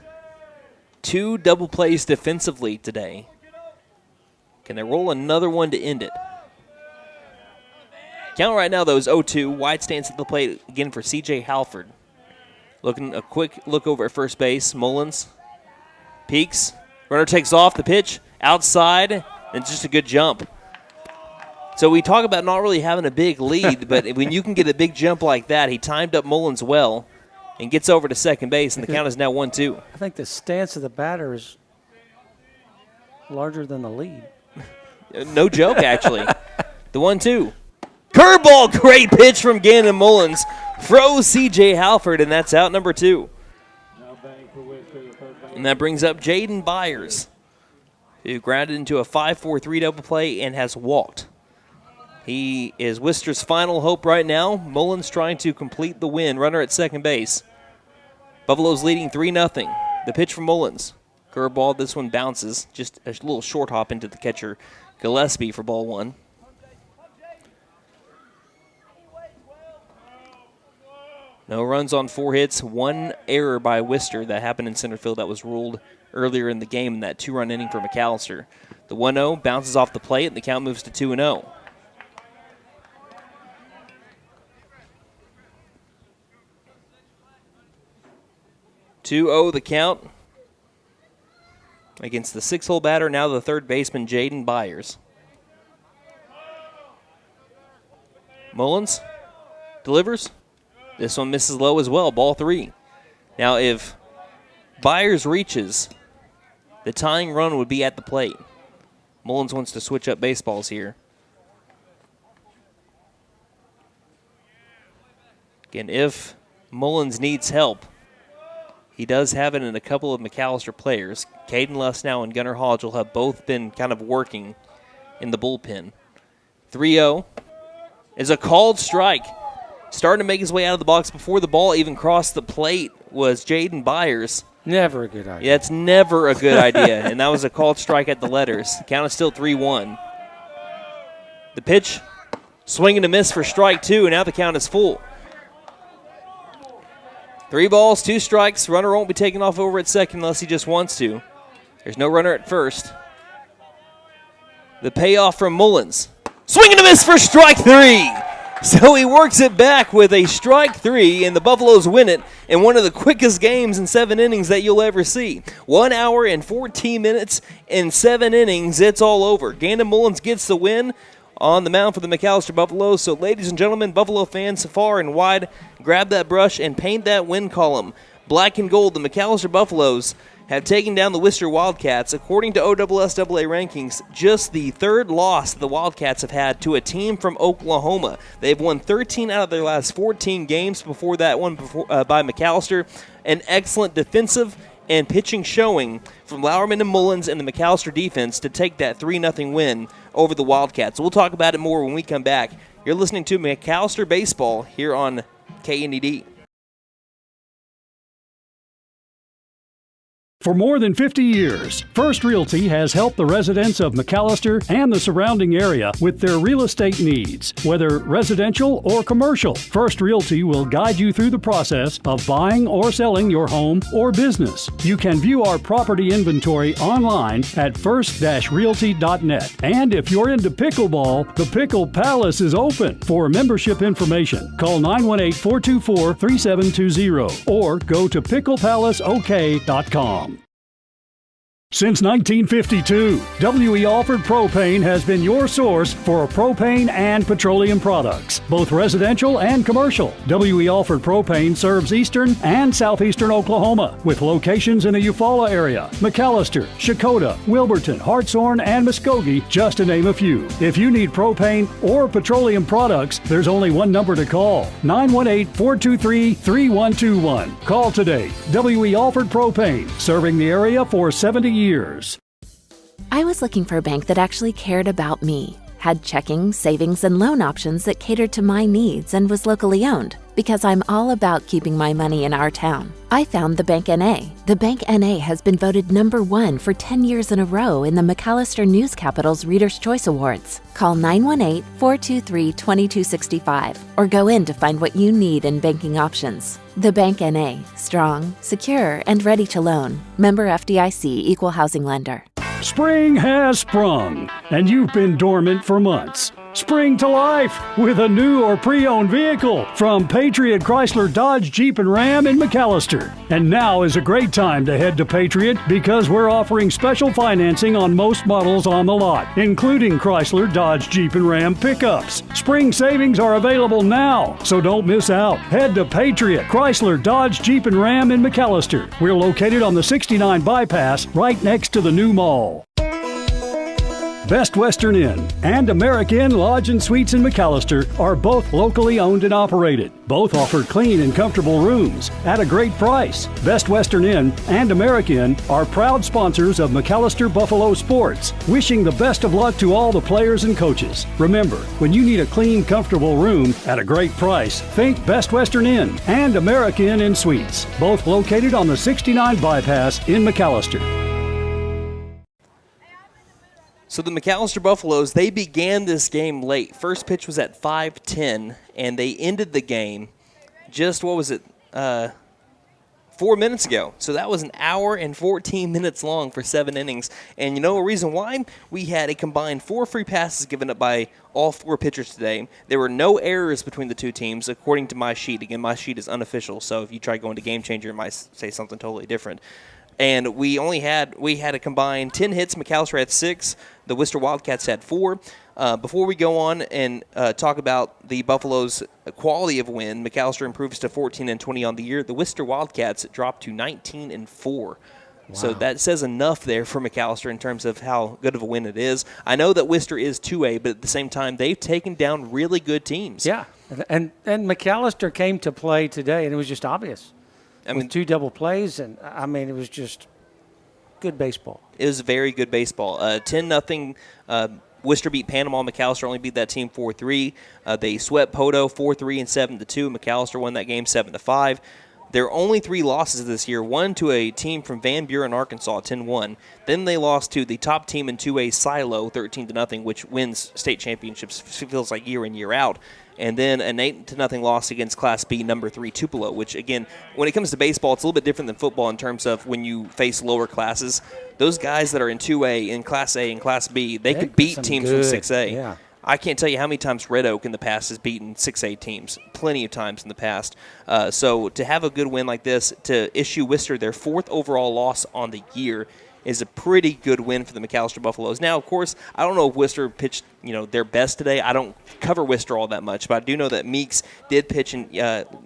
2 double plays defensively today. Can they roll another one to end it? Count right now, though, is 0-2. Wide stance at the plate again for C.J. Halford. Looking a quick look over at first base. Mullins peeks. Runner takes off the pitch. Outside. And just a good jump. So we talk about not really having a big lead, but when you can get a big jump like that, he timed up Mullins well and gets over to second base, and the count is now 1-2.
I think the stance of the batter is larger than the lead.
No joke, actually. The 1-2. Curveball, great pitch from Gannon Mullins. Froze C.J. Halford, and that's out number 2. And that brings up Jaden Byers, who grounded into a 5-4-3 double play and has walked. He is Wister's final hope right now. Mullins trying to complete the win. Runner at second base. Buffalo's leading 3-0. The pitch from Mullins. Curveball, this one bounces. Just a little short hop into the catcher, Gillespie, for ball 1. No runs on 4 hits. 1 error by Wister that happened in center field that was ruled earlier in the game in that 2-run inning for McAlester. The 1-0 bounces off the plate, and the count moves to 2-0. The count against the 6-hole batter, now the third baseman, Jaden Byers. Mullins delivers. This one misses low as well, ball 3. Now, if Byers reaches, the tying run would be at the plate. Mullins wants to switch up baseballs here. Again, if Mullins needs help, he does have it in a couple of McAlester players. Caden Lussnow and Gunnar Hodgel have both been kind of working in the bullpen. 3-0 is a called strike. Starting to make his way out of the box before the ball even crossed the plate was Jaden Byers.
Never a good idea.
Yeah, it's never a good idea, and that was a called strike at the letters. The count is still 3-1. The pitch, swing and a miss for strike 2, and now the count is full. 3 balls, 2 strikes. Runner won't be taken off over at second unless he just wants to. There's no runner at first. The payoff from Mullins. Swing and a miss for strike 3. So he works it back with a strike 3, and the Buffaloes win it in one of the quickest games in 7 innings that you'll ever see. 1 hour and 14 minutes in 7 innings. It's all over. Gandon Mullins gets the win on the mound for the McAlester Buffaloes. So, ladies and gentlemen, Buffalo fans far and wide, grab that brush and paint that win column black and gold. The McAlester Buffaloes have taken down the Wister Wildcats. According to OSSAA rankings, just the 3rd loss the Wildcats have had to a team from Oklahoma. They've won 13 out of their last 14 games before that one by McAlester. An excellent defensive and pitching showing from Lauerman and Mullins and the McAlester defense to take that 3-0 win over the Wildcats. We'll talk about it more when we come back. You're listening to McAlester Baseball here on KNED.
For more than 50 years, First Realty has helped the residents of McAlester and the surrounding area with their real estate needs. Whether residential or commercial, First Realty will guide you through the process of buying or selling your home or business. You can view our property inventory online at first-realty.net. And if you're into pickleball, the Pickle Palace is open. For membership information, call 918-424-3720 or go to picklepalaceok.com. Since 1952, W.E. Alford Propane has been your source for propane and petroleum products, both residential and commercial. W.E. Alford Propane serves eastern and southeastern Oklahoma, with locations in the Eufaula area, McAlester, Shakota, Wilburton, Hartshorn, and Muskogee, just to name a few. If you need propane or petroleum products, there's only one number to call, 918-423-3121. Call today. W.E. Alford Propane, serving the area for 70 years.
I was looking for a bank that actually cared about me, had checking, savings, and loan options that catered to my needs, and was locally owned, because I'm all about keeping my money in our town. I found the Bank NA. The Bank NA has been voted #1 for 10 years in a row in the McAlester News Capital's Reader's Choice Awards. Call 918-423-2265 or go in to find what you need in banking options. The Bank NA, strong, secure, and ready to loan. Member FDIC, Equal Housing Lender.
Spring has sprung, and you've been dormant for months. Spring to life with a new or pre-owned vehicle from Patriot Chrysler Dodge Jeep and Ram in McAlester. And now is a great time to head to Patriot because we're offering special financing on most models on the lot, including Chrysler Dodge Jeep and Ram pickups. Spring savings are available now, so don't miss out. Head to Patriot Chrysler Dodge Jeep and Ram in McAlester. We're located on the 69 bypass right next to the new mall. Best Western Inn and American Inn Lodge and Suites in McAlester are both locally owned and operated. Both offer clean and comfortable rooms at a great price. Best Western Inn and American Inn are proud sponsors of McAlester Buffalo Sports, wishing the best of luck to all the players and coaches. Remember, when you need a clean, comfortable room at a great price, think Best Western Inn and American Inn and Suites, both located on the 69 bypass in McAlester.
So the McAlester Buffaloes, they began this game late. First pitch was at 5:10, and they ended the game just, 4 minutes ago. So that was an hour and 14 minutes long for 7 innings. And you know a reason why? We had a combined 4 free passes given up by all 4 pitchers today. There were no errors between the two teams, according to my sheet. Again, my sheet is unofficial, so if you try going to Game Changer, it might say something totally different. And we had a combined 10 hits. McAlester had 6. The Wister Wildcats had 4. Before we go on and talk about the Buffaloes' quality of win, McAlester improves to 14-20 on the year. The Wister Wildcats dropped to 19-4. Wow. So that says enough there for McAlester in terms of how good of a win it is. I know that Wister is 2A, but at the same time, they've taken down really good teams.
Yeah, and McAlester came to play today, and it was just obvious. I mean, 2 double plays, and I mean, it was just good baseball.
It was very good baseball. 10-0. Wister beat Panama. McAlester only beat that team 4-3. They swept Poto 4-3 and 7-2. McAlester won that game 7-5. Their only 3 losses this year, one to a team from Van Buren, Arkansas, 10-1. Then they lost to the top team in 2A, Silo, 13-0, which wins state championships, feels like year in, year out. And then an 8-0 loss against Class B number 3 Tupelo, which, again, when it comes to baseball, it's a little bit different than football in terms of when you face lower classes. Those guys that are in 2A, in Class A, and Class B, they could beat teams from 6A.
Yeah.
I can't tell you how many times Red Oak in the past has beaten 6A teams. Plenty of times in the past. So to have a good win like this, to issue Wister their 4th overall loss on the year, is a pretty good win for the McAlester Buffaloes. Now, of course, I don't know if Wister pitched, their best today. I don't cover Wister all that much, but I do know that Meeks did pitch in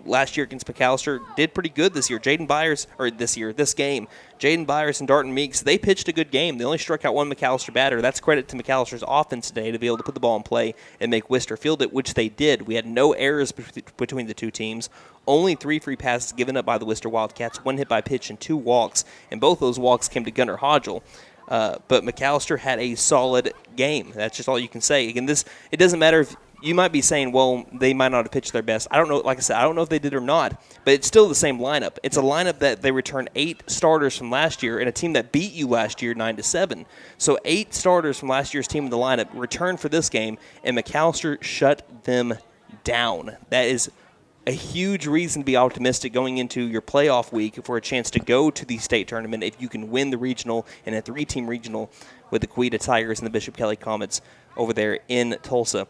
last year against McAlester, did pretty good this year. This game. Jaden Byers and Darton Meeks, they pitched a good game. They only struck out one McAlester batter. That's credit to McAllister's offense today to be able to put the ball in play and make Wister field it, which they did. We had no errors between the two teams. Only 3 free passes given up by the Wister Wildcats, 1 hit by pitch and 2 walks, and both those walks came to Gunnar Hodgel. But McAlester had a solid game. That's just all you can say. Again, it doesn't matter if you might be saying, well, they might not have pitched their best. I don't know. Like I said, I don't know if they did or not, but it's still the same lineup. It's a lineup that they returned 8 starters from last year and a team that beat you last year 9-7. So 8 starters from last year's team in the lineup returned for this game, and McAlester shut them down. That is a huge reason to be optimistic going into your playoff week for a chance to go to the state tournament if you can win the regional and a 3-team regional with the Coweta Tigers and the Bishop Kelly Comets over there in Tulsa.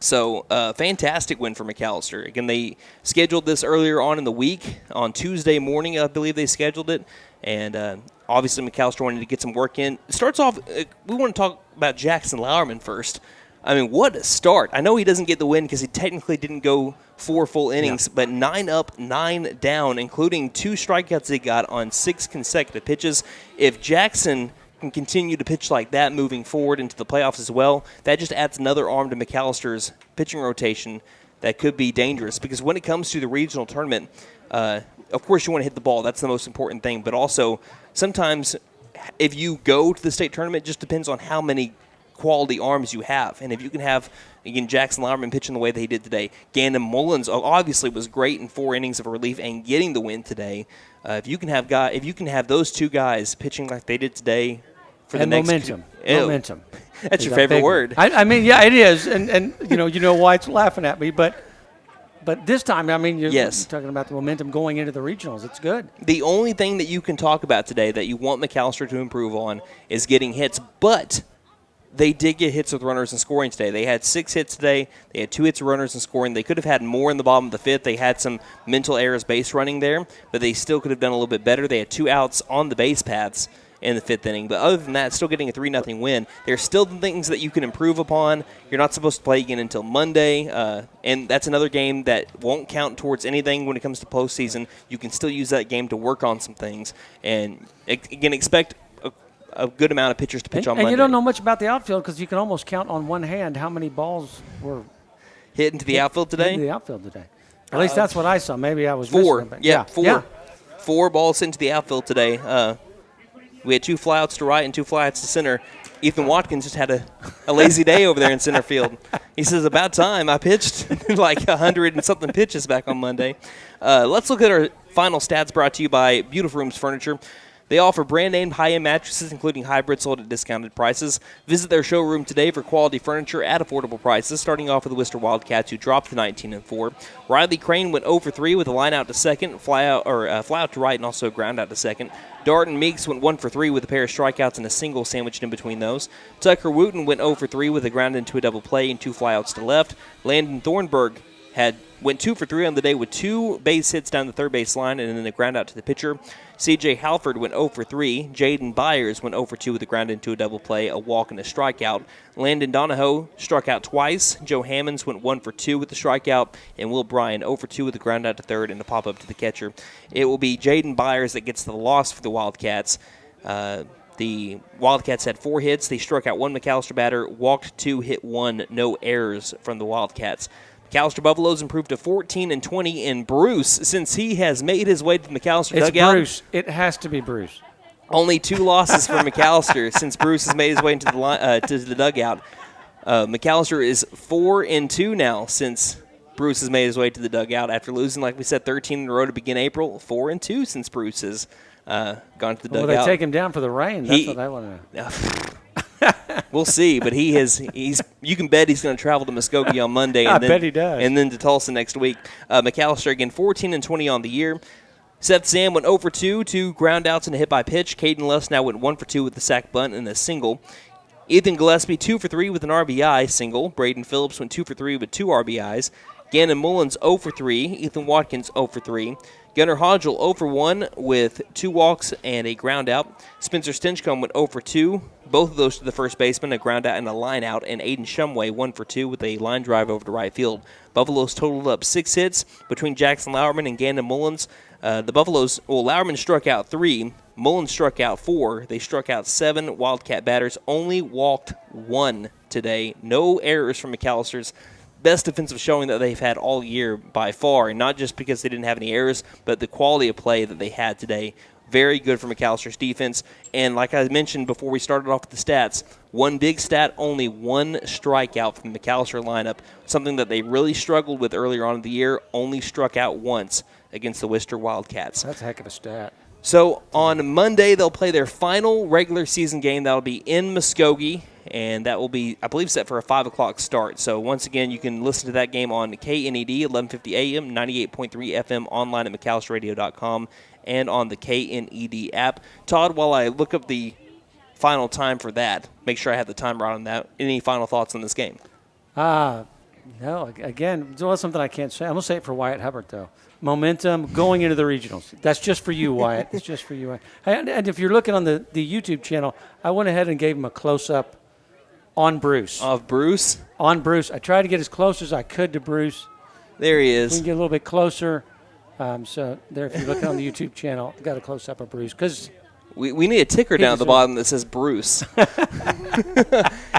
So, fantastic win for McAlester. Again, they scheduled this earlier on in the week. On Tuesday morning, I believe they scheduled it. And obviously, McAlester wanted to get some work in. It starts off, we want to talk about Jackson Lauerman first. I mean, what a start. I know he doesn't get the win because he technically didn't go 4 full innings, but 9 up, 9 down, including 2 strikeouts he got on 6 consecutive pitches. If Jackson can continue to pitch like that moving forward into the playoffs as well, that just adds another arm to McAllister's pitching rotation that could be dangerous. Because when it comes to the regional tournament, of course you want to hit the ball. That's the most important thing. But also, sometimes if you go to the state tournament, it just depends on how many quality arms you have. And if you can have, again, Jackson Lauerman pitching the way that he did today, Gandon Mullins obviously was great in 4 innings of relief and getting the win today. If you can have those 2 guys pitching like they did today for the next
momentum.
That's your favorite word.
I mean, yeah, it is, and you know why it's laughing at me, but this time, I mean, you're talking about the momentum going into the regionals. It's good.
The only thing that you can talk about today that you want McAlester to improve on is getting hits, but they did get hits with runners and scoring today. They had 6 hits today. They had 2 hits with runners and scoring. They could have had more in the bottom of the 5th. They had some mental errors base running there, but they still could have done a little bit better. They had 2 outs on the base paths in the 5th inning. But other than that, still getting a 3-0 win. There's still things that you can improve upon. You're not supposed to play again until Monday, and that's another game that won't count towards anything when it comes to postseason. You can still use that game to work on some things. And, again, expect a good amount of pitchers to pitch on Monday.
And you don't know much about the outfield because you can almost count on one hand how many balls were
hit into the outfield today?
Into the outfield today. At least that's what I saw. Maybe I was
4.
missing it.
Yeah, 4. Yeah. 4 balls into the outfield today. We had 2 flyouts to right and 2 flyouts to center. Ethan Watkins just had a lazy day over there in center field. He says, about time. I pitched like 100 and something pitches back on Monday. Let's look at our final stats brought to you by Beautiful Rooms Furniture. They offer brand-name high-end mattresses, including hybrids sold at discounted prices. Visit their showroom today for quality furniture at affordable prices, starting off with the Wister Wildcats, who dropped to 19-4. Riley Crane went 0-3 with a line out to second, fly out to right, and also a ground out to second. Darton Meeks went 1-3 with a pair of strikeouts and a single sandwiched in between those. Tucker Wooten went 0-3 with a ground into a double play and 2 flyouts to left. Landon Thornburg went 2-3 on the day with 2 base hits down the third base line and then a ground out to the pitcher. C.J. Halford went 0-3. Jaden Byers went 0-2 with a ground into a double play, a walk, and a strikeout. Landon Donahoe struck out twice. Joe Hammonds went 1-2 with the strikeout, and Will Bryan 0-2 with a ground out to third and a pop-up to the catcher. It will be Jaden Byers that gets the loss for the Wildcats. The Wildcats had 4 hits. They struck out 1 McAlester batter, walked 2, hit 1, no errors from the Wildcats. McAlester Buffaloes improved to 14-20, and Bruce, since he has made his way to the McAlester dugout.
Bruce. It has to be Bruce.
Only 2 losses for McAlester since Bruce has made his way into to the dugout. McAlester is 4-2 now since Bruce has made his way to the dugout after losing, like we said, 13 in a row to begin April. 4-2 since Bruce has gone to the dugout.
Will they take him down for the rain? That's what I want to know.
We'll see, but he's you can bet he's going to travel to Muskogee on Monday. And
I bet he does.
And then to Tulsa next week. McAlester, again, 14-20 on the year. Seth Sam went 0-2, 2 ground outs and a hit by pitch. Caden Luss now went 1-2 with the sack bunt and a single. Ethan Gillespie 2-3 with an RBI single. Braden Phillips went 2-3 with 2 RBIs. Gannon Mullins 0-3. Ethan Watkins 0-3. Gunnar Hodgel 0-1 with 2 walks and a ground out. Spencer Stinchcomb went 0-2. Both of those to the first baseman, a ground out and a line out. And Aiden Shumway 1-2 with a line drive over to right field. Buffaloes totaled up 6 hits between Jackson Lauerman and Gannon Mullins. The Buffaloes, Lauerman struck out 3. Mullins struck out 4. They struck out 7 Wildcat batters. Only walked 1 today. No errors from McAllister's. Best defensive showing that they've had all year by far, and not just because they didn't have any errors, but the quality of play that they had today. Very good for McAllister's defense. And like I mentioned before we started off with the stats, one big stat, only 1 strikeout from the McAllister lineup, something that they really struggled with earlier on in the year, only struck out once against the Wister Wildcats.
That's a heck of a stat.
So on Monday, they'll play their final regular season game. That'll be in Muskogee, and that will be, I believe, set for a 5 o'clock start. So once again, you can listen to that game on KNED, 1150 AM, 98.3 FM, online at McAllisterRadio.com, and on the KNED app. Todd, while I look up the final time for that, make sure I have the time right on that. Any final thoughts on this game?
No, again, it's something I can't say. I'm going to say it for Wyatt Hubbard, though. Momentum going into the regionals. That's just for you, Wyatt. It's just for you. And if you're looking on the YouTube channel, I went ahead and gave him a close-up on Bruce.
Of Bruce?
On Bruce. I tried to get as close as I could to Bruce.
There he is.
We can get a little bit closer. So there, if you're looking on the YouTube channel, got a close-up of Bruce. Because
we need a ticker down at the bottom that says Bruce.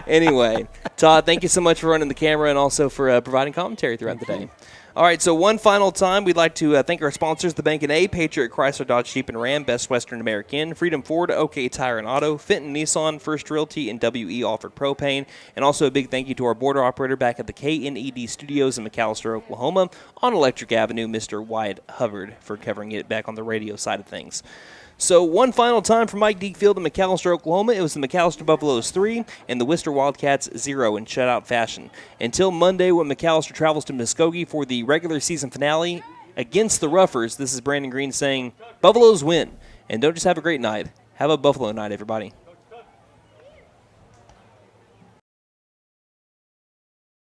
Anyway, Todd, thank you so much for running the camera and also for providing commentary throughout the day. All right, so one final time, we'd like to thank our sponsors, the Bank & A, Patriot Chrysler Dodge Jeep & Ram, Best Western American, Freedom Ford, OK Tire and Auto, Fenton Nissan, First Realty, and WE Offered Propane. And also a big thank you to our border operator back at the KNED studios in McAlester, Oklahoma, on Electric Avenue, Mr. Wyatt Hubbard, for covering it back on the radio side of things. So one final time for Mike Deek Field in McAlester, Oklahoma. It was the McAlester Buffaloes 3 and the Wister Wildcats 0 in shutout fashion. Until Monday when McAlester travels to Muskogee for the regular season finale against the Ruffers, this is Brandon Green saying, Buffaloes win. And don't just have a great night. Have a Buffalo night, everybody.